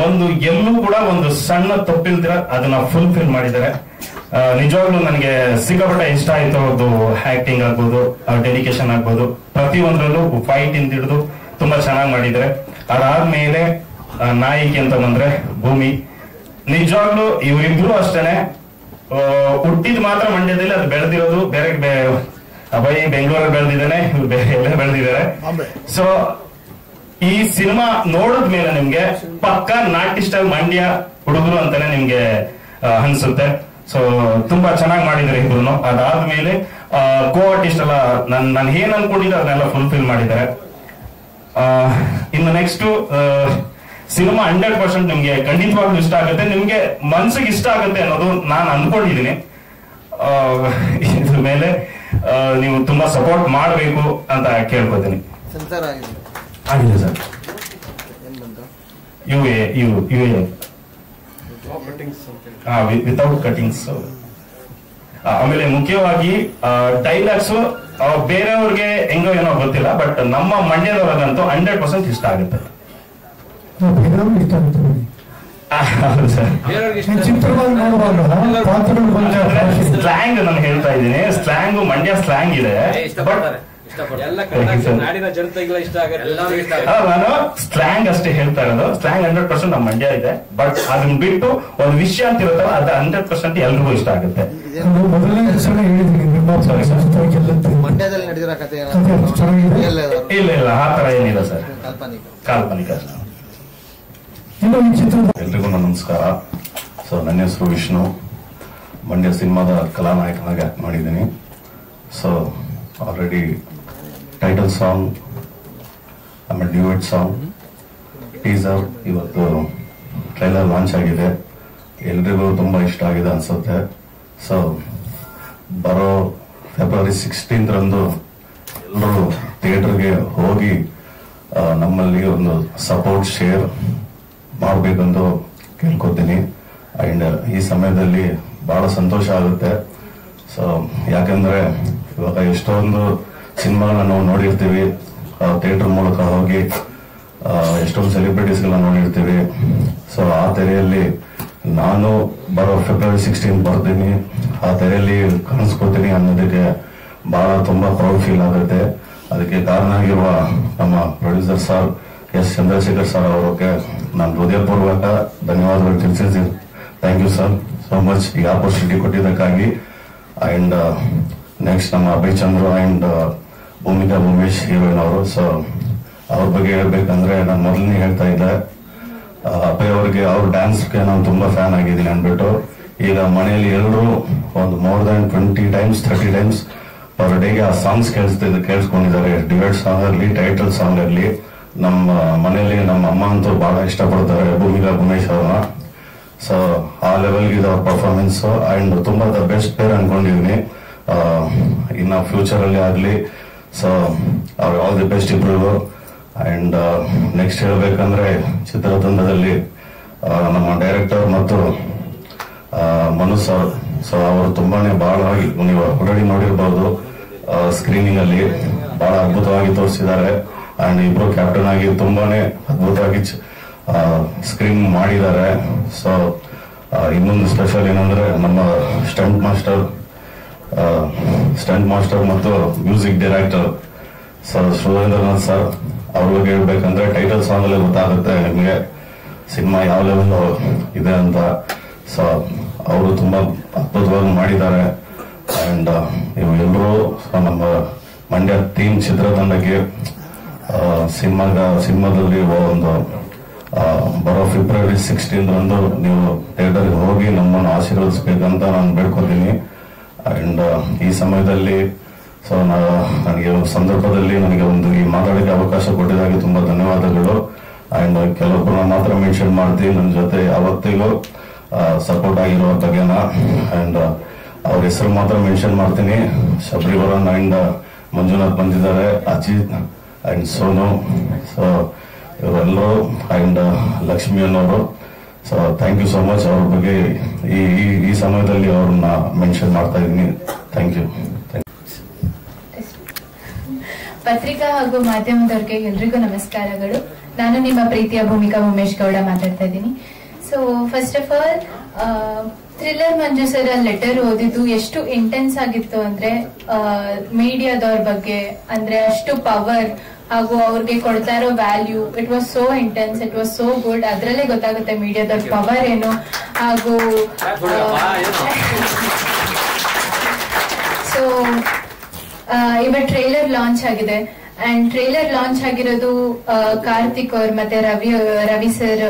S7: ಒಂದು ಎಲ್ಲೂ ಕೂಡ ಒಂದು ಸಣ್ಣ ತಪ್ಪಿಲ್ದಿರ ಅದನ್ನ ಫುಲ್ಫಿಲ್ ಮಾಡಿದ್ದಾರೆ. ನಿಜವಾಗ್ಲೂ ನನಗೆ ಸಿಕ್ಕಾಪಟ್ಟೆ ಇಷ್ಟ ಆಯ್ತು. ಅವ್ರದ್ದು ಆಕ್ಟಿಂಗ್ ಆಗ್ಬೋದು, ಡೆಡಿಕೇಶನ್ ಆಗ್ಬೋದು, ಪ್ರತಿಯೊಂದರಲ್ಲೂ ಫೈಟ್ ಇಂದ ಹಿಡಿದು ತುಂಬಾ ಚೆನ್ನಾಗಿ ಮಾಡಿದ್ದಾರೆ. ಅದಾದ್ಮೇಲೆ ನಾಯಕಿ ಅಂತ ಬಂದ್ರೆ ಭೂಮಿ. ನಿಜವಾಗ್ಲೂ ಇವರಿಬ್ರು ಅಷ್ಟೇನೆ, ಹುಟ್ಟಿದ್ ಮಾತ್ರ ಮಂಡ್ಯದಲ್ಲಿ, ಅದು ಬೆಳೆದಿರೋದು ಬೇರೆ ಅಭಯ್ ಬೆಂಗಳೂರಲ್ಲಿ ಬೆಳೆದಿದ್ದಾನೆ, ಇವ್ರು ಬೇರೆ ಎಲ್ಲ ಬೆಳೆದಿದ್ದಾರೆ. ಸೊ ಈ ಸಿನಿಮಾ ನೋಡಿದ್ಮೇಲೆ ನಿಮ್ಗೆ ಪಕ್ಕ ನಾಟಿಸ್ಟ್ ಮಂಡ್ಯ ಹುಡುಗರು ಅಂತಾನೆ ನಿಮ್ಗೆ ಅನ್ಸುತ್ತೆ. ಸೊ ತುಂಬಾ ಚೆನ್ನಾಗಿ ಮಾಡಿದ್ದಾರೆ ಇಬ್ರು. ಅದಾದ್ಮೇಲೆ ಕೋ ಆರ್ಟಿಸ್ಟ್ ಎಲ್ಲ ನಾನು ಏನ್ ಅನ್ಕೊಂಡಿದ್ದೆ ಅದನ್ನೆಲ್ಲ ಫುಲ್ಫಿಲ್ ಮಾಡಿದ್ದಾರೆ. ಇನ್ನು ನೆಕ್ಸ್ಟ್ ಸಿನಿಮಾ 100% ನಿಮ್ಗೆ ಖಂಡಿತವಾಗ್ಲೂ ಇಷ್ಟ ಆಗುತ್ತೆ, ನಿಮ್ಗೆ ಮನ್ಸಿಗೆ ಇಷ್ಟ ಆಗುತ್ತೆ ಅನ್ನೋದು ನಾನು ಅನ್ಕೊಂಡಿದ್ದೀನಿ. ಇದ್ರ ಮೇಲೆ ನೀವು ತುಂಬಾ ಸಪೋರ್ಟ್ ಮಾಡಬೇಕು ಅಂತ ಕೇಳ್ಕೊತೀನಿ.
S6: ಸೆನ್ಸರ್ ಆಗಿದೆ
S7: ಆಗಿದೆ ಸರ್.
S6: ಏನ್ ಬಂತು?
S7: U A without cuttings. ಆಮೇಲೆ ಮುಖ್ಯವಾಗಿ ಡೈಲಾಗ್ಸ್ ಬೇರೆಯವ್ರಿಗೆ ಹೆಂಗೋ ಏನೋ ಗೊತ್ತಿಲ್ಲ, ಬಟ್ ನಮ್ಮ ಮಂಡ್ಯದವ್ರಿಗಂತೂ 100% ಇಷ್ಟ ಆಗುತ್ತೆ.
S1: ಇಷ್ಟ ಆಗುತ್ತೆ
S7: ಹೌದು ಸರ್.
S1: ಚಿತ್ರವಾಗಿ ನೋಡುವಾಗ ಪಾತ್ರಗಳು
S7: ಸ್ಲ್ಯಾಂಗ್ ನಾನು ಹೇಳ್ತಾ ಇದ್ದೀನಿ, ಸ್ಲ್ಯಾಂಗ್ ಮಂಡ್ಯ ಸ್ಲ್ಯಾಂಗ್ ಇದೆ. ಬಟ್
S8: ನಾಡಿನ ಜನತೆಗೆಲ್ಲ ಇಷ್ಟ ಆಗುತ್ತೆ.
S7: ನಾನು ಸ್ಲ್ಯಾಂಗ್ ಅಷ್ಟೇ ಹೇಳ್ತಾ ಇರೋದು. ಸ್ಲ್ಯಾಂಗ್ 100% ನಮ್ಮ ಮಂಡ್ಯ ಇದೆ. ಬಟ್ ಅದನ್ನ ಬಿಟ್ಟು ಒಂದು ವಿಷಯ ಅಂತ ಇರುತ್ತಲ್ಲ, ಅದು 100% ಎಲ್ರಿಗೂ ಇಷ್ಟ ಆಗುತ್ತೆ.
S1: ಮೊದಲನೇ ಹೆಸರು ಹೇಳಿದ್ರಿ
S6: ಮಂಡ್ಯದಲ್ಲಿ ನಡೆದಿರೋ ಕಥೆ
S7: ಇಲ್ಲ ಆ ತರ ಏನಿಲ್ಲ ಸರ್, ಕಾಲ್ಪನಿಕ.
S9: ಎಲ್ರಿಗೂ ನಮಸ್ಕಾರ. ಸೊ ನನ್ನ ಹೆಸರು ವಿಷ್ಣು, ಮಂಡ್ಯ ಸಿನಿಮಾದ ಕಲಾನಾಯಕನಾಗಿ ಆಕ್ಟ್ ಮಾಡಿದ್ದೀನಿ. ಸೊ ಆಲ್ರೆಡಿ ಟೈಟಲ್ ಸಾಂಗ್, ಆಮೇಲೆ ಡ್ಯೂಯೆಟ್ ಸಾಂಗ್, ಟೀಸರ್, ಇವತ್ತು ಟ್ರೈಲರ್ ಲಾಂಚ್ ಆಗಿದೆ. ಎಲ್ರಿಗೂ ತುಂಬಾ ಇಷ್ಟ ಆಗಿದೆ ಅನ್ಸುತ್ತೆ. ಸೊ ಬರೋ ಫೆಬ್ರವರಿ 16ರಂದು ಎಲ್ಲರೂ ಥಿಯೇಟರ್ಗೆ ಹೋಗಿ ನಮ್ಮಲ್ಲಿ ಒಂದು ಸಪೋರ್ಟ್ ಶೇರ್ ಮಾಡಬೇಕಂದು ಕೇಳ್ಕೊತೀನಿ. ಅಂಡ್ ಈ ಸಮಯದಲ್ಲಿ ಬಹಳ ಸಂತೋಷ ಆಗುತ್ತೆ. ಸೊ ಯಾಕಂದ್ರೆ ಇವಾಗ ಎಷ್ಟೊಂದು ಸಿನಿಮಾಗಳನ್ನ ನಾವು ನೋಡಿರ್ತೀವಿ, ಥಿಯೇಟರ್ ಮೂಲಕ ಹೋಗಿ ಎಷ್ಟೊಂದು ಸೆಲೆಬ್ರಿಟೀಸ್ಗಳನ್ನ ನೋಡಿರ್ತೀವಿ. ಸೊ ಆ ತೆರೆಯಲ್ಲಿ ನಾನು ಬರೋ ಫೆಬ್ರವರಿ 16 ಬರ್ತೀನಿ, ಆ ತೆರೆಯಲ್ಲಿ ಕಾಣಿಸ್ಕೊತೀನಿ ಅನ್ನೋದಕ್ಕೆ ಬಹಳ ತುಂಬಾ ಪ್ರೌಡ್ ಫೀಲ್ ಆಗುತ್ತೆ. ಅದಕ್ಕೆ ಕಾರಣ ಆಗಿರುವ ನಮ್ಮ producer sir S Chandrashekhar sir ಅವರಿಗೆ ನಾನು ಹೃದಯಪೂರ್ವಕ ಧನ್ಯವಾದಗಳು ತಿಳಿಸಿದ್ದೀನಿ. Thank you sir so much ಈ ಆಪರ್ಚುನಿಟಿ ಕೊಟ್ಟಿದ್ದಕ್ಕಾಗಿ. ಅಂಡ್ ನೆಕ್ಸ್ಟ್ ನಮ್ಮ ಅಭಯ್ ಚಂದ್ರು ಅಂಡ್ ಭೂಮಿಕಾ ಭೂಮೇಶ್ ಹೀರೋಯಿನ್ ಅವರು. ಸೊ ಅವ್ರ ಬಗ್ಗೆ ಹೇಳ್ಬೇಕಂದ್ರೆ ನಾನು ಮೊದಲನೇ ಹೇಳ್ತಾ ಇದ್ದೆ, ಅಭಯ್ ಅವ್ರಿಗೆ ಅವ್ರ ಡ್ಯಾನ್ಸ್ಗೆ ನಾನು ತುಂಬಾ ಫ್ಯಾನ್ ಆಗಿದ್ದೀನಿ ಅಂದ್ಬಿಟ್ಟು. ಈಗ ಮನೆಯಲ್ಲಿ ಎಲ್ಲರೂ ಒಂದು more than 20 times 30 times per ಡೇಗೆ ಆ ಸಾಂಗ್ಸ್ ಕೇಳಿಸ್ಕೊಂಡಿದ್ದಾರೆ. ಡ್ಯುಯೆಟ್ ಸಾಂಗ್ ಆಗಲಿ, ಟೈಟಲ್ ಸಾಂಗ್ ಆಗಲಿ. ನಮ್ಮ ಮನೆಯಲ್ಲಿ ನಮ್ಮ ಅಮ್ಮ ಅಂತೂ ಬಹಳ ಇಷ್ಟಪಡ್ತಾರೆ ಭೂಮಿಕಾ ಭೂಮೇಶ್ ಅವ್ರನ್ನ. ಸೊ ಆ ಲೆವೆಲ್ಗೆ ಇದೆ ಅವ್ರ ಪರ್ಫಾರ್ಮೆನ್ಸ್. ಅಂಡ್ ತುಂಬಾ ದ ಬೆಸ್ಟ್ ಪ್ಲೇಯರ್ ಅನ್ಕೊಂಡಿದೀನಿ ಇನ್ನು ಫ್ಯೂಚರ್ ಅಲ್ಲಿ ಆಗ್ಲಿ. ಸೊ ಅವ್ರ ಆಲ್ ದಿ ಬೆಸ್ಟ್ ಇಬ್ರಿಗೂ. ಅಂಡ್ ನೆಕ್ಸ್ಟ್ ಹೇಳ್ಬೇಕಂದ್ರೆ ಚಿತ್ರತಂಡದಲ್ಲಿ ನಮ್ಮ ಡೈರೆಕ್ಟರ್ ಮತ್ತು ಮನು ಸರ್. ಸೊ ಅವರು ತುಂಬಾನೇ ಬಹಳ ನೀವು ಆಲ್ರೆಡಿ ನೋಡಿರ್ಬಹುದು ಸ್ಕ್ರೀನಿಂಗ್ ಅಲ್ಲಿ ಬಹಳ ಅದ್ಭುತವಾಗಿ ತೋರಿಸಿದ್ದಾರೆ. ಅಂಡ್ ಇಬ್ರು ಕ್ಯಾಪ್ಟನ್ ಆಗಿ ತುಂಬಾನೇ ಅದ್ಭುತವಾಗಿ ಸ್ಕ್ರೀನ್ ಮಾಡಿದ್ದಾರೆ. ಸೊ ಇನ್ನೊಂದು ಸ್ಪೆಷಲ್ ಏನಂದ್ರೆ ನಮ್ಮ ಸ್ಟಂಟ್ ಮಾಸ್ಟರ್ ಮತ್ತು music director sir Surendranath sir ಅವ್ರ ಬಗ್ಗೆ ಹೇಳ್ಬೇಕಂದ್ರೆ ಟೈಟಲ್ ಸಾಂಗ್ ಅಲ್ಲಿ ಗೊತ್ತಾಗುತ್ತೆ ನಿಮಗೆ ಸಿನಿಮಾ ಯಾವ ಲೆವೆಲ್ ಇದೆ ಅಂತ. ಸೊ ಅವರು ತುಂಬಾ ಅದ್ಭುತವಾಗಿ ಮಾಡಿದ್ದಾರೆ. ಅಂಡ್ ನೀವು ಎಲ್ಲರೂ ನಮ್ಮ ಮಂಡ್ಯ ಟೀಮ್ ಚಿತ್ರತಂಡಕ್ಕೆ ಸಿನಿಮಾದಲ್ಲಿ ಒಂದು ಬರೋ ಫೆಬ್ರವರಿ 16ರಂದು ನೀವು ಥಿಯೇಟರ್ಗೆ ಹೋಗಿ ನಮ್ಮನ್ನು ಆಶೀರ್ವದಿಸಬೇಕಂತ ನಾನು ಬೇಡ್ಕೊತೀನಿ. ಅಂಡ್ ಈ ಸಮಯದಲ್ಲಿ ಸೊ ನನಗೆ ಒಂದು ಸಂದರ್ಭದಲ್ಲಿ ನನಗೆ ಒಂದು ಈ ಮಾತಾಡೋಕೆ ಅವಕಾಶ ಕೊಟ್ಟಿದ್ದಾಗಿ ತುಂಬಾ ಧನ್ಯವಾದಗಳು. ಅಂಡ್ ಕೆಲವೊಬ್ಬರನ್ನ ಮಾತ್ರ ಮೆನ್ಷನ್ ಮಾಡ್ತೀನಿ, ನನ್ನ ಜೊತೆ ಯಾವತ್ತಿಗೂ ಸಪೋರ್ಟ್ ಆಗಿರೋ ಬಗ್ಗೆನ. ಅಂಡ್ ಅವ್ರ ಹೆಸರು ಮಾತ್ರ ಮೆನ್ಷನ್ ಮಾಡ್ತೀನಿ. ಶಬರಿವರನ್ ಅಂಡ್ ಮಂಜುನಾಥ್ ಬಂದಿದ್ದಾರೆ, ಅಜಿತ್ ಅಂಡ್ ಸೋನು. ಸೊ ಇವರೆಲ್ಲರೂ ಅಂಡ್ ಲಕ್ಷ್ಮಿ ಅನ್ನೋರು. So thank you so much. ಅವ್ರ ಬಗ್ಗೆ ಈ ಸಮಯದಲ್ಲಿ ಅವ್ರನ್ನ ಮೆನ್ಷನ್ ಮಾಡ್ತಾ ಇದ್ದೀನಿ. Thank you.
S10: ಪತ್ರಿಕಾ ಹಾಗೂ ಮಾಧ್ಯಮದವರಿಗೆ ಎಲ್ರಿಗೂ ನಮಸ್ಕಾರಗಳು. ನಾನು ನಿಮ್ಮ ಪ್ರೀತಿಯ ಭೂಮಿಕಾ ಉಮೇಶ್ ಗೌಡ ಮಾತಾಡ್ತಾ ಇದ್ದೀನಿ. So first of all thriller Manju sir letter ಓದಿದ್ದು ಎಷ್ಟು ಇಂಟೆನ್ಸ್ ಆಗಿತ್ತು ಅಂದ್ರೆ ಮೀಡಿಯಾದವ್ರ ಬಗ್ಗೆ, ಅಂದ್ರೆ ಅಷ್ಟು ಪವರ್ ಹಾಗೂ ಅವ್ರಿಗೆ ಕೊಡ್ತಾ ಇರೋ value, it was so intense, it was so good. ಅದ್ರಲ್ಲೇ ಗೊತ್ತಾಗುತ್ತೆ ಮೀಡಿಯಾದವ್ರ ಪವರ್ ಏನು. ಹಾಗೂ ಸೊ ಇವಾಗ ಟ್ರೈಲರ್ ಲಾಂಚ್ ಆಗಿದೆ ಅಂಡ್ ಟ್ರೈಲರ್ ಲಾಂಚ್ ಆಗಿರೋದು ಕಾರ್ತಿಕ್ ಅವ್ರು ಮತ್ತೆ ರವಿ ಸರ್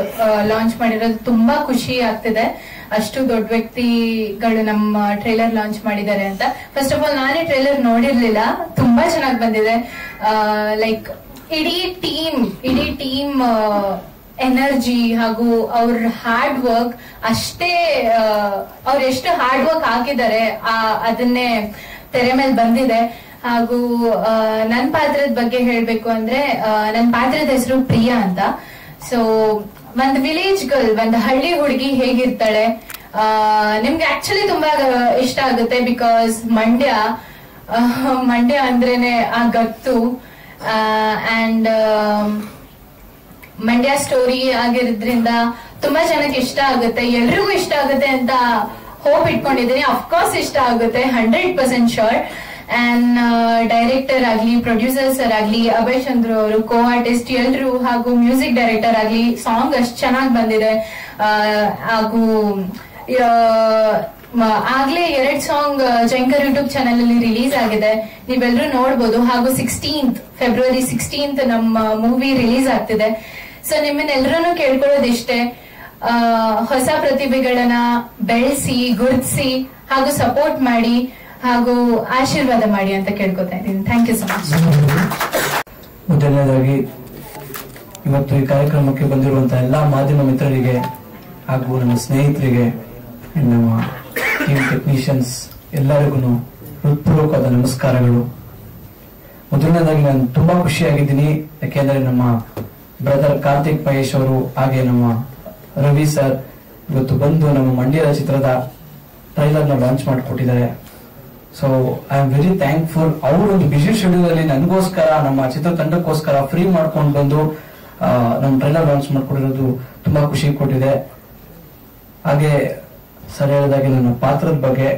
S10: ಲಾಂಚ್ ಮಾಡಿರೋದು ತುಂಬಾ ಖುಷಿ ಆಗ್ತಿದೆ. ಅಷ್ಟು ದೊಡ್ಡ ವ್ಯಕ್ತಿಗಳು ನಮ್ಮ ಟ್ರೈಲರ್ ಲಾಂಚ್ ಮಾಡಿದ್ದಾರೆ ಅಂತ. ಫಸ್ಟ್ ಆಫ್ ಆಲ್ ನಾನೇ ಟ್ರೈಲರ್ ನೋಡಿರ್ಲಿಲ್ಲ, ತುಂಬಾ ಚೆನ್ನಾಗಿ ಬಂದಿದೆ. ಲೈಕ್ ಇಡೀ ಟೀಮ್ ಎನರ್ಜಿ ಹಾಗೂ ಅವ್ರ ಹಾರ್ಡ್ ವರ್ಕ್ ಅಷ್ಟೇ, ಅವ್ರು ಎಷ್ಟು ಹಾರ್ಡ್ ವರ್ಕ್ ಹಾಕಿದ್ದಾರೆ ಅದನ್ನೇ ತೆರೆ ಮೇಲೆ ಬಂದಿದೆ. ಹಾಗೂ ನನ್ನ ಪಾತ್ರದ ಬಗ್ಗೆ ಹೇಳ್ಬೇಕು ಅಂದ್ರೆ ನನ್ನ ಪಾತ್ರದ ಹೆಸರು ಪ್ರಿಯಾ ಅಂತ. ಸೊ ಒಂದು ವಿಲೇಜ್ ಗರ್ಲ್, ಒಂದು ಹಳ್ಳಿ ಹುಡುಗಿ ಹೇಗಿರ್ತಾಳೆ ನಿಮ್ಗೆ ಆಕ್ಚುಲಿ ತುಂಬಾ ಇಷ್ಟ ಆಗುತ್ತೆ. ಬಿಕಾಸ್ ಮಂಡ್ಯ ಅಂದ್ರೇನೆ ಆ ಗತ್ತು ಅಂಡ್ ಮಂಡ್ಯ ಸ್ಟೋರಿ ಆಗಿರೋದ್ರಿಂದ ತುಂಬಾ ಜನಕ್ಕೆ ಇಷ್ಟ ಆಗುತ್ತೆ, ಎಲ್ರಿಗೂ ಇಷ್ಟ ಆಗುತ್ತೆ ಅಂತ ಹೋಪ್ ಇಟ್ಕೊಂಡಿದ್ದೀನಿ. ಅಫ್ಕೋರ್ಸ್ ಇಷ್ಟ ಆಗುತ್ತೆ, 100% ಶೋರ್. ಅಂಡ್ ಡೈರೆಕ್ಟರ್ ಆಗ್ಲಿ, ಪ್ರೊಡ್ಯೂಸರ್ ಸರ್ ಆಗ್ಲಿ, ಅಭಯ್ ಚಂದ್ರು ಅವರು, ಕೋ ಆರ್ಟಿಸ್ಟ್ ಎಲ್ರು, ಹಾಗೂ ಮ್ಯೂಸಿಕ್ ಡೈರೆಕ್ಟರ್ ಆಗ್ಲಿ, ಸಾಂಗ್ ಅಷ್ಟು ಚೆನ್ನಾಗಿ ಬಂದಿದೆ. ಹಾಗೂ ಆಗ್ಲೇ 2 ಸಾಂಗ್ ಜಂಕರ್ ಯೂಟ್ಯೂಬ್ ಚಾನೆಲ್ ಅಲ್ಲಿ ರಿಲೀಸ್ ಆಗಿದೆ, ನೀವೆಲ್ಲರೂ ನೋಡ್ಬೋದು. ಹಾಗೂ ಫೆಬ್ರವರಿ 16th ನಮ್ಮ ಮೂವಿ ರಿಲೀಸ್ ಆಗ್ತಿದೆ. ಸೊ ನಿಮ್ಮನ್ನೆಲ್ಲರೂ ಕೇಳ್ಕೊಳ್ಳೋದಿಷ್ಟೇ, ಹೊಸ ಪ್ರತಿಭೆಗಳನ್ನ ಬೆಳೆಸಿ, ಗುರುತಿಸಿ ಹಾಗೂ ಸಪೋರ್ಟ್ ಮಾಡಿ ಹಾಗೂ ಆಶೀರ್ವಾದ ಮಾಡಿ ಅಂತ ಕೇಳ್ಕೊತಾ ಇದ್ದೀನಿ. Thank you so much.
S11: ಮೊದಲನೇದಾಗಿ ಇವತ್ತು ಈ ಕಾರ್ಯಕ್ರಮಕ್ಕೆ ಬಂದಿರುವಂತಹ ಎಲ್ಲಾ ಮಾಧ್ಯಮ ಮಿತ್ರರಿಗೆ ಹಾಗೂ ನನ್ನ ಸ್ನೇಹಿತರಿಗೆ, ನಮ್ಮ ಟೀಮ್ ಟೆಕ್ನಿಷಿಯನ್ಸ್ ಎಲ್ಲರಿಗೂ ಹೃತ್ಪೂರ್ವಕವಾದ ನಮಸ್ಕಾರಗಳು. ಮೊದಲನೇದಾಗಿ ನಾನು ತುಂಬಾ ಖುಷಿಯಾಗಿದ್ದೀನಿ, ಯಾಕೆಂದ್ರೆ ನಮ್ಮ ಬ್ರದರ್ ಕಾರ್ತಿಕ್ ಮಹೇಶ್ ಅವರು ಹಾಗೆ ನಮ್ಮ ರವಿ ಸರ್ ಇವತ್ತು ಬಂದು ನಮ್ಮ ಮಂಡ್ಯದ ಚಿತ್ರದ ಟ್ರೈಲರ್ ನ ಲಾಂಚ್ ಮಾಡಿಕೊಟ್ಟಿದ್ದಾರೆ. So I am very thankful. ಅವರು ಒಂದು ಬಿಸಿ ಶೆಡ್ಯೂಲ್ ಅಲ್ಲಿ ನನಗೋಸ್ಕರ, ನಮ್ಮ ಚಿತ್ರತಂಡಕ್ಕೋಸ್ಕರ ಫ್ರೀ ಮಾಡ್ಕೊಂಡು ಬಂದು ನಮ್ಮ ಟ್ರೈಲರ್ ಲಾಂಚ್ ಮಾಡ್ಕೊಟ್ಟಿರೋದು ತುಂಬಾ ಖುಷಿ ಕೊಟ್ಟಿದೆ. ಹಾಗೆ ಸರ್ ಹೇಳಿದಾಗೆ ನನ್ನ ಪಾತ್ರದ ಬಗ್ಗೆ,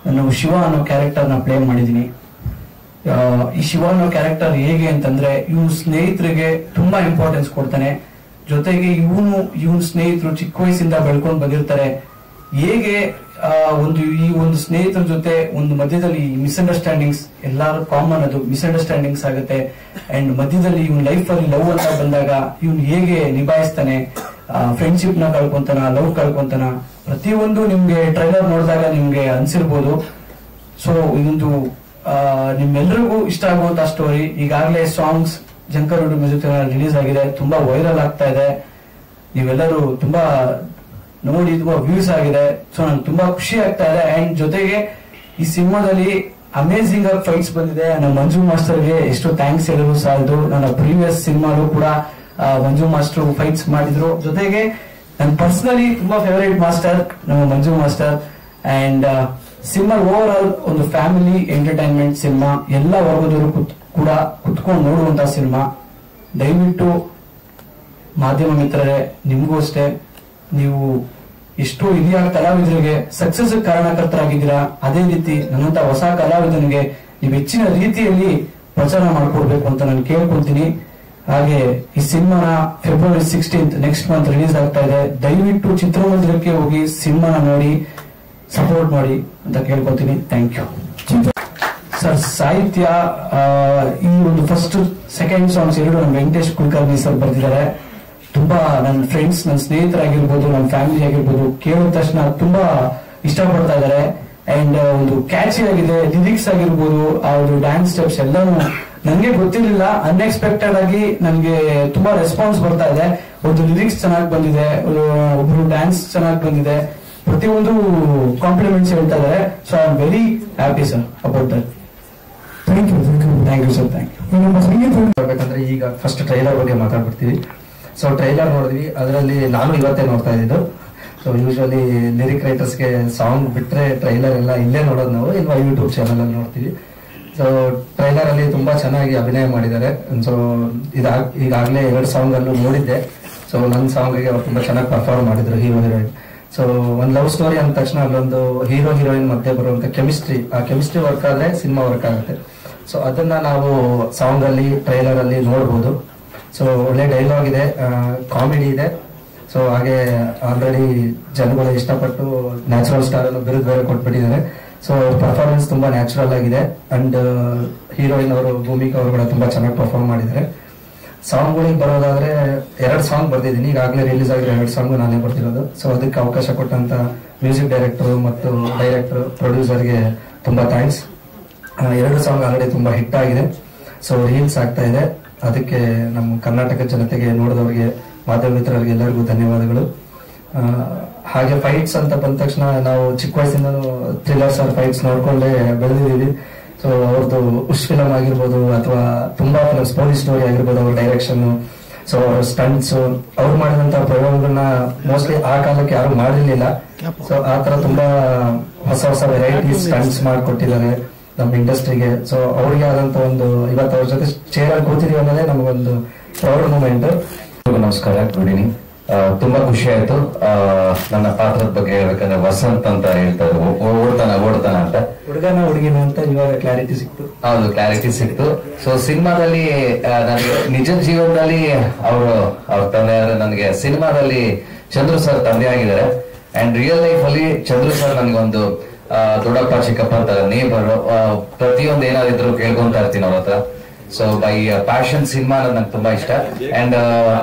S11: ನಾನು ಶಿವ ಅನ್ನೋ ಕ್ಯಾರೆಕ್ಟರ್ ನ ಪ್ಲೇ ಮಾಡಿದೀನಿ. ಈ ಶಿವ ಅನ್ನೋ ಕ್ಯಾರೆಕ್ಟರ್ ಹೇಗೆ ಅಂತಂದ್ರೆ, ಇವನು ಸ್ನೇಹಿತರಿಗೆ ತುಂಬಾ ಇಂಪಾರ್ಟೆನ್ಸ್ ಕೊಡ್ತಾನೆ. ಜೊತೆಗೆ ಇವನು ಸ್ನೇಹಿತರು ಚಿಕ್ಕ ವಯಸ್ಸಿಂದ ಬೆಳ್ಕೊಂಡು ಬಂದಿರ್ತಾರೆ. ಹೇಗೆ ಈ ಒಂದು ಸ್ನೇಹಿತರ ಜೊತೆ ಒಂದು ಮಧ್ಯದಲ್ಲಿ ಮಿಸ್ಅಂಡರ್ಸ್ಟ್ಯಾಂಡಿಂಗ್ಸ್, ಎಲ್ಲಾರು ಕಾಮನ್, ಅದು ಮಿಸ್ಅಂಡರ್ಸ್ಟ್ಯಾಂಡಿಂಗ್ಸ್ ಆಗುತ್ತೆ. ಅಂಡ್ ಮಧ್ಯದಲ್ಲಿ ಇವನ್ ಲೈಫ್ ಅಲ್ಲಿ ಲವ್ ಅಂತ ಬಂದಾಗ ಇವನು ಹೇಗೆ ನಿಭಾಯಿಸ್ತಾನೆ, ಫ್ರೆಂಡ್ಶಿಪ್ ನ ಕಳ್ಕೊಂತಾನ, ಲವ್ ಕಳ್ಕೊಂತಾನ, ಪ್ರತಿಯೊಂದು ನಿಮ್ಗೆ ಟ್ರೈಲರ್ ನೋಡಿದಾಗ ನಿಮ್ಗೆ ಅನ್ಸಿರ್ಬೋದು. ಸೊ ಇದೊಂದು ನಿಮ್ಮೆಲ್ಲರಿಗೂ ಇಷ್ಟ ಆಗುವಂತ ಸ್ಟೋರಿ. ಈಗಾಗಲೇ songs Jankar YouTube music release ಆಗಿದೆ, ತುಂಬಾ ವೈರಲ್ ಆಗ್ತಾ ಇದೆ. ನೀವೆಲ್ಲರೂ ತುಂಬಾ ನೋಡಿ ತುಂಬಾ ವ್ಯೂಸ್ ಆಗಿದೆ. ಸೊ ನಂಗೆ ತುಂಬಾ ಖುಷಿ ಆಗ್ತಾ ಇದೆ. ಅಂಡ್ ಜೊತೆಗೆ ಈ ಸಿನಿಮಾದಲ್ಲಿ ಅಮೇಸಿಂಗ್ ಆಗಿ ಫೈಟ್ಸ್ ಬಂದಿದೆ. ನಮ್ಮ ಮಂಜು ಮಾಸ್ಟರ್ಗೆ ಎಷ್ಟು ಥ್ಯಾಂಕ್ಸ್ ಹೇಳಿದ್ರು ಸಾಲದು. ನನ್ನ ಪ್ರೀವಿಯಸ್ ಸಿನಿಮಾಲು ಕೂಡ ಮಂಜು ಮಾಸ್ಟರ್ ಫೈಟ್ಸ್ ಮಾಡಿದ್ರು. ಜೊತೆಗೆ ನನ್ನ ಪರ್ಸನಲಿ ತುಂಬಾ ಫೇವರೇಟ್ ಮಾಸ್ಟರ್ ನಮ್ಮ Manju master. And cinema overall ಒಂದು ಫ್ಯಾಮಿಲಿ ಎಂಟರ್ಟೈನ್ಮೆಂಟ್ ಸಿನಿಮಾ, ಎಲ್ಲ ವರ್ಗದವರು ಕೂಡ ಕುತ್ಕೊಂಡು ನೋಡುವಂತ ಸಿನಿಮಾ. ದಯವಿಟ್ಟು ಮಾಧ್ಯಮ ಮಿತ್ರರೇ, ನಿಮ್ಗೂ ಅಷ್ಟೇ, ನೀವು ಎಷ್ಟು ಹಿರಿಯ ಕಲಾವಿದರಿಗೆ ಸಕ್ಸಸ್ ಕಾರಣಕರ್ತರಾಗಿದ್ದೀರಾ, ಅದೇ ರೀತಿ ನನ್ನಂತ ಹೊಸ ಕಲಾವಿದನಿಗೆ ನೀವು ಹೆಚ್ಚಿನ ರೀತಿಯಲ್ಲಿ ಪ್ರಚಾರ ಮಾಡ್ಕೊಡ್ಬೇಕು ಅಂತ ನಾನು ಕೇಳ್ಕೊಳ್ತೀನಿ. ಹಾಗೆ ಈ ಸಿನಿಮಾನ February 16th next month release ಆಗ್ತಾ ಇದೆ. ದಯವಿಟ್ಟು ಚಿತ್ರಮಂದಿರಕ್ಕೆ ಹೋಗಿ ಸಿನಿಮಾನ ನೋಡಿ ಸಪೋರ್ಟ್ ಮಾಡಿ ಅಂತ ಕೇಳ್ಕೊತೀನಿ. Thank you sir. ಸಾಹಿತ್ಯ ಈ ಒಂದು ಫಸ್ಟ್ ಸೆಕೆಂಡ್ ಸಾಂಗ್ಸ್ ಎರಡು ನಮ್ಮ ವೆಂಕಟೇಶ್ ಕುಲಕರ್ಣಿ ಸರ್ ಬರ್ತಿದ್ದಾರೆ. ತುಂಬಾ ನನ್ನ ಫ್ರೆಂಡ್ಸ್, ನನ್ನ ಸ್ನೇಹಿತರಾಗಿರ್ಬೋದು, ನನ್ನ ಫ್ಯಾಮಿಲಿ ಆಗಿರ್ಬೋದು, ಕೇಳಿದ ತಕ್ಷಣ ತುಂಬಾ ಇಷ್ಟಪಡ್ತಾ ಇದ್ದಾರೆ. ಅಂಡ್ ಒಂದು ಕ್ಯಾಚಿ ಆಗಿದೆ, ಲಿರಿಕ್ಸ್ ಆಗಿರ್ಬೋದು, ಆ ಒಂದು ಡ್ಯಾನ್ಸ್ ಸ್ಟೆಪ್ಸ್ ಎಲ್ಲಾನು ನನಗೆ ಗೊತ್ತಿರಲಿಲ್ಲ. ಅನ್ಎಕ್ಸ್ಪೆಕ್ಟೆಡ್ ಆಗಿ ನನಗೆ ತುಂಬಾ ರೆಸ್ಪಾನ್ಸ್ ಬರ್ತಾ ಇದೆ. ಒಂದು ಲಿರಿಕ್ಸ್ ಚೆನ್ನಾಗಿ ಬಂದಿದೆ, ಒಬ್ರು ಡ್ಯಾನ್ಸ್ ಚೆನ್ನಾಗಿ ಬಂದಿದೆ, ಪ್ರತಿಯೊಂದು ಕಾಂಪ್ಲಿಮೆಂಟ್ಸ್ ಹೇಳ್ತಾ ಇದ್ದಾರೆ. So I am very happy sir about that. Thank you sir. Thank you.
S1: ಬರ್ಬೇಕಂದ್ರೆ ಈಗ ಫಸ್ಟ್ ಟ್ರೈಲರ್ ಬಗ್ಗೆ ಮಾತಾಡ್ಬಿಡ್ತೀವಿ.
S11: ಸೊ ಟ್ರೈಲರ್ ನೋಡಿದ್ವಿ, ಅದರಲ್ಲಿ ನಾನು ಇವತ್ತೇ ನೋಡ್ತಾ ಇದ್ದಿದ್ದು. ಸೊ ಯೂಶುವಲಿ ಲಿರಿಕ್ ರೈಟರ್ಸ್ಗೆ ಸಾಂಗ್ ಬಿಟ್ರೆ ಟ್ರೈಲರ್ ಎಲ್ಲ ಇಲ್ಲೇ ನೋಡೋದು ನಾವು, ಇಲ್ವಾ ಯೂಟ್ಯೂಬ್ ಚಾನಲ್ ಅಲ್ಲಿ ನೋಡ್ತೀವಿ. ಸೊ ಟ್ರೈಲರ್ ಅಲ್ಲಿ ತುಂಬಾ ಚೆನ್ನಾಗಿ ಅಭಿನಯ ಮಾಡಿದ್ದಾರೆ. ಸೊ ಈಗಾಗಲೇ 2 ಸಾಂಗ್ ಅಲ್ಲೂ ನೋಡಿದ್ದೆ. ಸೊ ನನ್ನ ಸಾಂಗ್ಗೆ ಅವ್ರು ತುಂಬಾ ಚೆನ್ನಾಗಿ ಪರ್ಫಾರ್ಮ್ ಮಾಡಿದ್ರು, ಹೀರೋ ಹೀರೋಯಿನ್. ಸೊ ಒಂದು ಲವ್ ಸ್ಟೋರಿ ಅಂದ ತಕ್ಷಣ ಅಲ್ಲೊಂದು ಹೀರೋ ಹೀರೋಯಿನ್ ಮಧ್ಯೆ ಬರುವಂತ ಕೆಮಿಸ್ಟ್ರಿ, ಆ ಕೆಮಿಸ್ಟ್ರಿ ವರ್ಕ್ ಆದ್ರೆ ಸಿನಿಮಾ ವರ್ಕ್ ಆಗುತ್ತೆ. ಸೊ ಅದನ್ನ ನಾವು ಸಾಂಗ್ ಅಲ್ಲಿ ಟ್ರೈಲರ್ ಅಲ್ಲಿ ನೋಡ್ಬೋದು. ಸೊ ಒಳ್ಳೆ ಡೈಲಾಗ್ ಇದೆ, ಕಾಮಿಡಿ ಇದೆ. ಸೊ ಹಾಗೆ ಆಲ್ರೆಡಿ ಜನಗಳು ಇಷ್ಟಪಟ್ಟು ನ್ಯಾಚುರಲ್ ಸ್ಟಾರ್ ಅನ್ನು ಬಿರುದು ಬೇರೆ ಕೊಟ್ಬಿಟ್ಟಿದ್ದಾರೆ. ಸೊ ಪರ್ಫಾರ್ಮೆನ್ಸ್ ತುಂಬಾ ನ್ಯಾಚುರಲ್ ಆಗಿದೆ. ಅಂಡ್ ಹೀರೋಯಿನ್ ಅವರು ಭೂಮಿಕಾ ಅವರು ಕೂಡ ತುಂಬಾ ಚೆನ್ನಾಗಿ ಪರ್ಫಾರ್ಮ್ ಮಾಡಿದ್ದಾರೆ. ಸಾಂಗ್ಗಳಿಗೆ ಬರೋದಾದ್ರೆ 2 ಸಾಂಗ್ ಬರ್ದಿದ್ದೀನಿ, ಈಗಾಗಲೇ ರಿಲೀಸ್ ಆಗಿರೋ 2 ಸಾಂಗ್ ನಾನೇ ಬರ್ತಿರೋದು. ಸೊ ಅದಕ್ಕೆ ಅವಕಾಶ ಕೊಟ್ಟಂತ ಮ್ಯೂಸಿಕ್ ಡೈರೆಕ್ಟರ್ ಮತ್ತು ಡೈರೆಕ್ಟರ್, ಪ್ರೊಡ್ಯೂಸರ್ಗೆ ತುಂಬಾ ಥ್ಯಾಂಕ್ಸ್. 2 ಸಾಂಗ್ ಆಲ್ರೆಡಿ ತುಂಬಾ ಹಿಟ್ ಆಗಿದೆ. ಸೊ ರೀಲ್ಸ್ ಆಗ್ತಾ ಇದೆ. ಅದಕ್ಕೆ ನಮ್ಮ ಕರ್ನಾಟಕ ಜನತೆಗೆ, ನೋಡಿದವರಿಗೆ, ಮಾಧ್ಯಮ ಮಿತ್ರರಿಗೆ ಎಲ್ಲರಿಗೂ ಧನ್ಯವಾದಗಳು. ಹಾಗೆ ಫೈಟ್ಸ್ ಅಂತ ಬಂದ ತಕ್ಷಣ ನಾವು ಚಿಕ್ಕ ವಯಸ್ಸಿಂದ ಥ್ರಿಲ್ಲರ್ ಸ್ಟಾರ್ ಫೈಟ್ಸ್ ನೋಡ್ಕೊಂಡೇ ಬೆಳೆದಿದ್ದೀವಿ. ಸೊ ಅವ್ರದ್ದು ಉಶ್ ಫಿಲಮ್ ಆಗಿರ್ಬೋದು ಅಥವಾ ತುಂಬಾ ಫಿಲಮ್ಸ್, ಪೊಲೀಸ್ ಸ್ಟೋರಿ ಆಗಿರ್ಬೋದು, ಅವ್ರ ಡೈರೆಕ್ಷನ್, ಸೊ ಅವ್ರ ಸ್ಟಂಟ್ಸ್, ಅವ್ರು ಮಾಡಿದಂತ ಪ್ರಯೋಗಗಳನ್ನ ಮೋಸ್ಟ್ಲಿ ಆ ಕಾಲಕ್ಕೆ ಯಾರು ಮಾಡಿರ್ಲಿಲ್ಲ. ಸೊ ಆ ತರ ತುಂಬಾ ಹೊಸ ಹೊಸ ವೆರೈಟೀಸ್ ಸ್ಟಂಟ್ಸ್ ಮಾಡಿಕೊಟ್ಟಿದ್ದಾರೆ ನಮ್ಮ ಇಂಡಸ್ಟ್ರಿಗೆ. ಸೊ ಅವ್ರಿಗೆ ಆದಂತ ಒಂದು, ಇವತ್ತು ಅವ್ರ ಜೊತೆ ಚೇರ್ ಅಲ್ಲಿ ಕೂತಿದೀವಿ ಅನ್ನೋದೇ ನಮಗೊಂದು ಪ್ರೌಡ್ ಮೂಮೆಂಟ್.
S3: ನಮಸ್ಕಾರ, ಗುಡ್ ಈವ್ನಿಂಗ್. ತುಂಬಾ ಖುಷಿ ಆಯ್ತು. ನನ್ನ ಪಾತ್ರದ ಬಗ್ಗೆ ಹೇಳ್ಬೇಕಂದ್ರೆ ವಸಂತ್ ಅಂತ ಹೇಳ್ತಾರೆ, ಓಡ್ತಾನ ಅಂತ,
S11: ಹುಡುಗನ ಹುಡುಗಿನ ಅಂತ ಇವಾಗ ಕ್ಲಾರಿಟಿ ಸಿಕ್ತು.
S3: ಹೌದು, ಕ್ಲಾರಿಟಿ ಸಿಕ್ತು. ಸೊ ಸಿನಿಮಾದಲ್ಲಿ ನನಗೆ ನಿಜ ಜೀವನದಲ್ಲಿ ಅವ್ರ ತಂದೆ ನನಗೆ ಸಿನಿಮಾದಲ್ಲಿ ಚಂದ್ರು ಸರ್ ತಂದೆ ಆಗಿದ್ದಾರೆ. ಅಂಡ್ ರಿಯಲ್ ಲೈಫ್ ಅಲ್ಲಿ ಚಂದ್ರು ಸರ್ ನನಗೊಂದು ದೊಡ್ಡಪ್ಪ ಚಿಕ್ಕಪ್ಪ ಅಂತ ನೇಬರ್. ಪ್ರತಿಯೊಂದು ಏನಾದ್ರು ಕೇಳ್ಕೊಂತ ಇರ್ತೀನಿ ಅವ್ರ ಹತ್ರ. ಸೊ ಬೈ ಪ್ಯಾಷನ್ ಸಿನಿಮಾ ನಂಗೆ ತುಂಬಾ ಇಷ್ಟ. ಅಂಡ್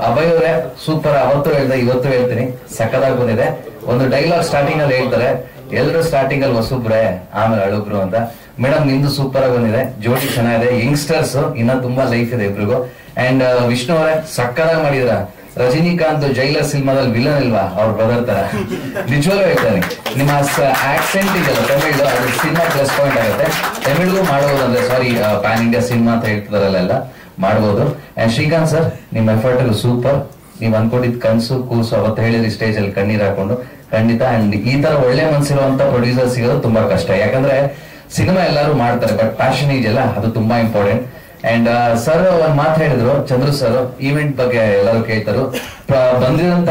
S3: ಅಭಯ್ ಅವರೇ ಸೂಪರ್, ಅವತ್ತು ಹೇಳ್ದೆ ಇವತ್ತು ಹೇಳ್ತೀನಿ, ಸಕ್ಕದಾಗಿ ಬಂದಿದೆ. ಒಂದು ಡೈಲಾಗ್ ಸ್ಟಾರ್ಟಿಂಗ್ ಅಲ್ಲಿ ಹೇಳ್ತಾರೆ, ಎಲ್ಲರೂ ಸ್ಟಾರ್ಟಿಂಗ್ ಅಲ್ಲಿ ಹೊಸಬ್ರೆ ಆಮೇಲೆ ಅಳುಬ್ರು ಅಂತ. ಮೇಡಮ್ ನಿಮ್ದು ಸೂಪರ್ ಆಗಿ ಬಂದಿದೆ, ಜೋಡಿ ಚೆನ್ನಾಗಿದೆ, ಯಂಗ್ಸ್ಟರ್ಸ್ ಇನ್ನ ತುಂಬಾ ಲೈಫ್ ಇದೆ ಇಬ್ರಿಗೂ. ಅಂಡ್ ವಿಷ್ಣು ಅವರೇ ಸಕ್ಕದಾಗಿ ಮಾಡಿದ್ರ. ರಜನಿಕಾಂತ್ ಜೈಲರ್ ಸಿನಿಮಾದಲ್ಲಿ ವಿಲನ್ ಇಲ್ವಾ, ಅವ್ರ ಬ್ರದರ್ ತರ. ನಿಜವಾಗ್ಲೂ ಹೇಳ್ತಾನೆ, ನಿಮ್ಮ ಆಕ್ಸೆಂಟ್ ಇದೆಯಲ್ಲ ತಮಿಳು, ಅದು ಸಿನಿಮಾ ಪ್ಲಸ್ ಪಾಯಿಂಟ್ ಆಗುತ್ತೆ. ತಮಿಳ್ಗೂ ಮಾಡಬಹುದು ಅಂದ್ರೆ, ಸಾರಿ ಪ್ಯಾನ್ ಇಂಡಿಯಾ ಸಿನಿಮಾ ಅಂತ ಹೇಳ್ತಿದಾರಲ್ಲ, ಮಾಡಬಹುದು. ಅಂಡ್ ಶ್ರೀಕಾಂತ್ ಸರ್, ನಿಮ್ಮ ಎಫರ್ಟ್ ಸೂಪರ್. ನೀವ್ ಅನ್ಕೊಂಡಿದ್ ಕನ್ಸು ಕೂಸು ಅವತ್ತು ಹೇಳಿದ್ರಿ ಸ್ಟೇಜ್ ಅಲ್ಲಿ ಕಣ್ಣೀರ್ ಹಾಕೊಂಡು, ಖಂಡಿತ. ಅಂಡ್ ಈ ತರ ಒಳ್ಳೆ ಮನ್ಸಿರುವಂತ ಪ್ರೊಡ್ಯೂಸರ್ ಸಿಗೋದು ತುಂಬಾ ಕಷ್ಟ. ಯಾಕಂದ್ರೆ ಸಿನಿಮಾ ಎಲ್ಲರೂ ಮಾಡ್ತಾರೆ, ಬಟ್ ಪ್ಯಾಷನ್ ಇದೆಯಲ್ಲ ಅದು ತುಂಬಾ ಇಂಪಾರ್ಟೆಂಟ್. ಅಂಡ್ ಸರ್ ಒಂದ್ ಮಾತು ಹೇಳಿದ್ರು, ಚಂದ್ರು ಸರ್, ಈವೆಂಟ್ ಬಗ್ಗೆ ಎಲ್ಲರೂ ಕೇಳ್ತಾರು. ಬಂದಿರಂತ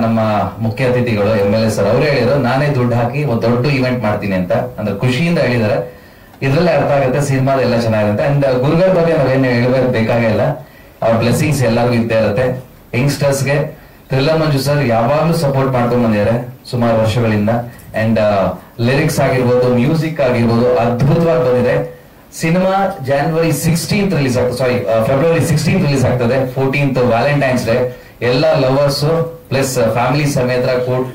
S3: ನಮ್ಮ ಮುಖ್ಯ ಅತಿಥಿಗಳು MLA ಸರ್ ಅವ್ರು ಹೇಳಿದ್ರು, ನಾನೇ ದುಡ್ಡು ಹಾಕಿ ಒಂದು ದೊಡ್ಡ ಈವೆಂಟ್ ಮಾಡ್ತೀನಿ ಅಂತ. ಅಂದ್ರೆ ಖುಷಿಯಿಂದ ಹೇಳಿದಾರೆ. ಇದ್ರಲ್ಲೇ ಅರ್ಥ ಆಗುತ್ತೆ ಸಿನಿಮಾದ ಎಲ್ಲ ಚೆನ್ನಾಗಿರುತ್ತೆ. ಅಂಡ್ ಗುರುಗಳ ಬಗ್ಗೆ ನಾವೇನು ಹೇಳ್ಬೇಕು ಬೇಕಾಗಿಲ್ಲ, ಅವ್ರ ಬ್ಲೆಸ್ಸಿಂಗ್ಸ್ ಎಲ್ಲರಿಗೂ ಇದ್ದೇ ಇರುತ್ತೆ. ಯಂಗ್ಸ್ಟರ್ಸ್ಗೆ ಥ್ರಿಲ್ಲರ್ ಮಂಜು ಸರ್ ಯಾವಾಗ್ಲೂ ಸಪೋರ್ಟ್ ಮಾಡ್ಕೊಂಡ್ ಬಂದಿದ್ದಾರೆ ಸುಮಾರು ವರ್ಷಗಳಿಂದ. ಅಂಡ್ ಲಿರಿಕ್ಸ್ ಆಗಿರ್ಬೋದು, ಮ್ಯೂಸಿಕ್ ಆಗಿರ್ಬೋದು ಅದ್ಭುತವಾಗಿ ಬಂದಿದೆ. ಸಿನಿಮಾ January 16th ರಿಲೀಸ್ ಆಗ್ತದೆ, ಸಾರಿ February 16th ರಿಲೀಸ್ ಆಗ್ತದೆ. 14th Valentine's day. ಎಲ್ಲ ಲವರ್ಸ್ ಪ್ಲಸ್ ಫ್ಯಾಮಿಲಿ ಸಮೇತ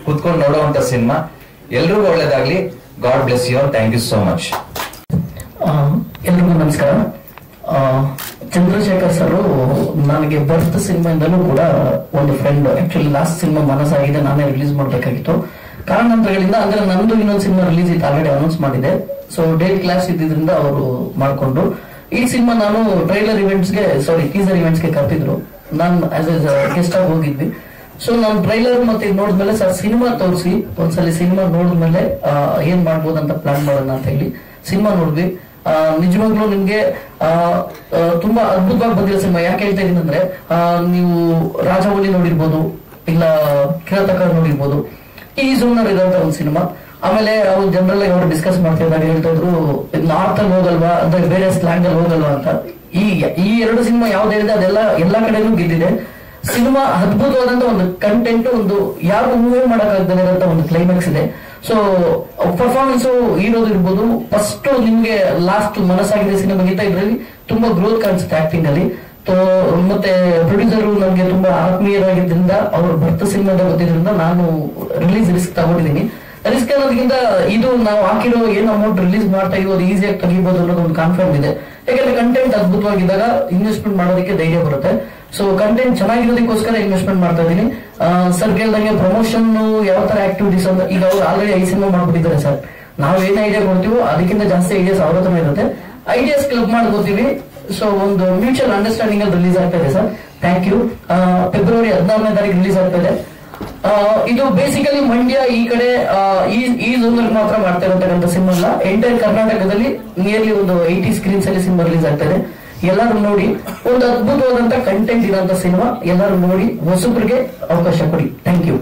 S3: ಕೂತ್ಕೊಂಡು ನೋಡುವಂತ ಸಿನಿಮಾ. ಎಲ್ರಿಗೂ ಒಳ್ಳೇದಾಗ್ಲಿ. God bless you. Thank you so much.
S11: ಎಲ್ರಿಗೂ ನಮಸ್ಕಾರ. ಚಂದ್ರಶೇಖರ್ ಸರ್ ನನಗೆ ಬರ್ತ್ ಸಿನಿಮಾಯಿಂದಲೂ ಕೂಡ ಒಂದು ಫ್ರೆಂಡ್. ಆಕ್ಚುಲಿ ಲಾಸ್ಟ್ ಸಿನಿಮಾ ಮನಸ್ಸಾಗಿದೆ, ನಾನೇ ರಿಲೀಸ್ ಮಾಡಬೇಕಾಗಿತ್ತು. ಕಾರಣಾಂತರಗಳಿಂದ, ಅಂದ್ರೆ ನಂದು ಇನ್ನೊಂದು ಸಿನಿಮಾ ರಿಲೀಸ್ ಇತ್ತು, ಆಲ್ರೆಡಿ ಅನೌನ್ಸ್ ಮಾಡಿದೆ. ಸೊ ಡೇಟ್ ಕ್ಲಾಸ್ ಇದ್ದಿದ್ರಿಂದ ಅವರು ಮಾಡ್ಕೊಂಡು, ಈ ಸಿನಿಮಾ ನಾನು ಟ್ರೈಲರ್ ಇವೆಂಟ್ಸ್ಗೆ, ಸಾರಿ ಟೀಸರ್ ಇವೆಂಟ್ಸ್ಗೆ ಕರ್ತಿದ್ರು. ನಾನು ಆಸ್ ಎ ಗೆಸ್ಟ್ ಆಗಿ ಹೋಗಿದ್ವಿ. ಸೊ ನಾನು ಟ್ರೈಲರ್ ಮತ್ತೆ ನೋಡಿದ್ಮೇಲೆ ಸರ್ ಸಿನಿಮಾ ತೋರಿಸಿ, ಒಂದ್ಸಲಿ ಸಿನಿಮಾ ನೋಡಿದ್ಮೇಲೆ ಏನ್ ಮಾಡ್ಬೋದು ಅಂತ ಪ್ಲಾನ್ ಮಾಡೋಣ ಅಂತ ಹೇಳಿ ಸಿನಿಮಾ ನೋಡಿದ್ವಿ. ನಿಜವಾಗ್ಲೂ ನಿಮ್ಗೆ ತುಂಬಾ ಅದ್ಭುತವಾಗಿ ಬಂದಿರೋ ಸಿನಿಮಾ. ಯಾಕೆ ಹೇಳ್ತಾ ಇದೀನಿ ಅಂದ್ರೆ, ನೀವು ರಾಜವಳ್ಳಿ ನೋಡಿರ್ಬೋದು, ಇಲ್ಲ ಕಿರಾತಕ ನೋಡಿರ್ಬೋದು, ಈ ಝೋನರ್ ಇರೋಂತ ಒಂದು ಸಿನಿಮಾ. ಆಮೇಲೆ ಅವ್ರು ಜನರಲ್ ಆಗಿ ಅವ್ರು ಡಿಸ್ಕಸ್ ಮಾಡ್ತಿದ್ದಾಗ ಹೇಳ್ತಾ ಇದ್ರು, ನಾರ್ತ್ ಅಲ್ಲಿ ಹೋಗಲ್ವಾ ಅಂದ್ರೆ ಬೇರೆ ಸ್ಲ್ಯಾಂಗ್ ಅಲ್ಲಿ ಹೋಗಲ್ವಾ ಅಂತ. ಈ 2 ಸಿನಿಮಾ ಯಾವ್ದು ಅದೆಲ್ಲ ಎಲ್ಲಾ ಕಡೆನೂ ಗೆದ್ದಿದೆ. ಸಿನಿಮಾ ಅದ್ಭುತವಾದಂತ ಒಂದು ಕಂಟೆಂಟ್, ಒಂದು ಯಾರು ಮೂವೇ ಮಾಡಕ್ಕಾಗದೇ ಇರೋಂತ ಒಂದು ಕ್ಲೈಮ್ಯಾಕ್ಸ್ ಇದೆ. ಸೊ ಪರ್ಫಾರ್ಮೆನ್ಸ್ ಹೀರೋದು ಇರ್ಬೋದು. ಫಸ್ಟ್ ನಿಮ್ಗೆ ಲಾಸ್ಟ್ ಮನಸ್ಸಾಗಿದೆ ಸಿನಿಮಾಗಿಂತ ಇದರಲ್ಲಿ ತುಂಬಾ ಗ್ರೋತ್ ಕಾಣಿಸುತ್ತೆ ಆಕ್ಟಿಂಗ್ ಅಲ್ಲಿ. ಮತ್ತೆ ಪ್ರೊಡ್ಯೂಸರ್ ನಮ್ಗೆ ತುಂಬಾ ಆತ್ಮೀಯರಾಗಿದ್ದರಿಂದ, ಅವ್ರು ಬರ್ತ ಸಿನಿಮಾದ ಗೊತ್ತಿದ್ರಿಂದ ನಾನು ರಿಲೀಸ್ ರಿಸ್ಕ್ ತಗೊಂಡಿದ್ದೀನಿ. ರಿಸ್ಕ್ ಅನ್ನೋದಕ್ಕಿಂತ ಇದು ನಾವು ಹಾಕಿರೋ ಏನು ಅಮೌಂಟ್ ರಿಲೀಸ್ ಮಾಡ್ತಾ ಇದೀವಿ ಅದು ಈಸಿಯಾಗಿ ತೆಗಿಬಹುದು ಅನ್ನೋದು ಒಂದು ಕಾನ್ಫಿಡೆಂಟ್ ಇದೆ. ಯಾಕಂದ್ರೆ ಕಂಟೆಂಟ್ ಅದ್ಭುತವಾಗಿದ್ದಾಗ ಇನ್ವೆಸ್ಟ್ಮೆಂಟ್ ಮಾಡೋದಕ್ಕೆ ಧೈರ್ಯ ಬರುತ್ತೆ. ಸೊ ಕಂಟೆಂಟ್ ಚೆನ್ನಾಗಿರೋದಕ್ಕೋಸ್ಕರ ಇನ್ವೆಸ್ಟ್ಮೆಂಟ್ ಮಾಡ್ತಾ ಇದೀನಿ. ಸರ್ ಕೇಳ್ದಂಗೆ ಪ್ರಮೋಷನ್ ಯಾವ ತರ ಆಕ್ಟಿವಿಟೀಸ್ ಅಂತ, ಈಗ ಅವ್ರು ಆಲ್ರೆಡಿ 5 ಸಿನಿಮಾ ಮಾಡ್ಬಿಟ್ಟಿದ್ದಾರೆ ಸರ್. ನಾವ್ ಏನ್ ಐಡಿಯಾ ಕೊಡ್ತೀವೋ ಅದಕ್ಕಿಂತ ಜಾಸ್ತಿ ಐಡಿಯಾಸ್ ಅವ್ರ ಹತ್ರ ಇರುತ್ತೆ. ಐಡಿಯಾಸ್ ಕ್ಲಬ್ ಮಾಡ್ಕೋತೀವಿ. ಸೊ ಒಂದು ಮ್ಯೂಚುವಲ್ ಅಂಡರ್ಸ್ಟ್ಯಾಂಡಿಂಗ್ ಅಲ್ಲಿ ರಿಲೀಸ್ ಆಗ್ತಾ ಇದೆ ಸರ್. Thank you. ಫೆಬ್ರವರಿ 14ನೇ ತಾರೀಕು ರಿಲೀಸ್ ಆಗ್ತದೆ. ಇದು ಬೇಸಿಕಲಿ ಮಂಡ್ಯ ಈ ಕಡೆ ಈ ಝೋನ್ ಅಲ್ಲಿ ಮಾತ್ರ ಮಾಡ್ತಾ ಇರತಕ್ಕಂಥ ಸಿನಿಮಾ ಅಲ್ಲ, ಎಂಟೈರ್ ಕರ್ನಾಟಕದಲ್ಲಿ ನಿಯರ್ಲಿ ಒಂದು 80 ಸ್ಕ್ರೀನ್ಸ್ ಅಲ್ಲಿ ಸಿನಿಮಾ ರಿಲೀಸ್ ಆಗ್ತದೆ. ಎಲ್ಲರೂ ನೋಡಿ, ಒಂದು ಅದ್ಭುತವಾದಂತ ಕಂಟೆಂಟ್ ಇರೋಂಥ ಸಿನಿಮಾ, ಎಲ್ಲರೂ ನೋಡಿ, ಹೊಸಬ್ರಿಗೆ ಅವಕಾಶ ಕೊಡಿ. Thank you.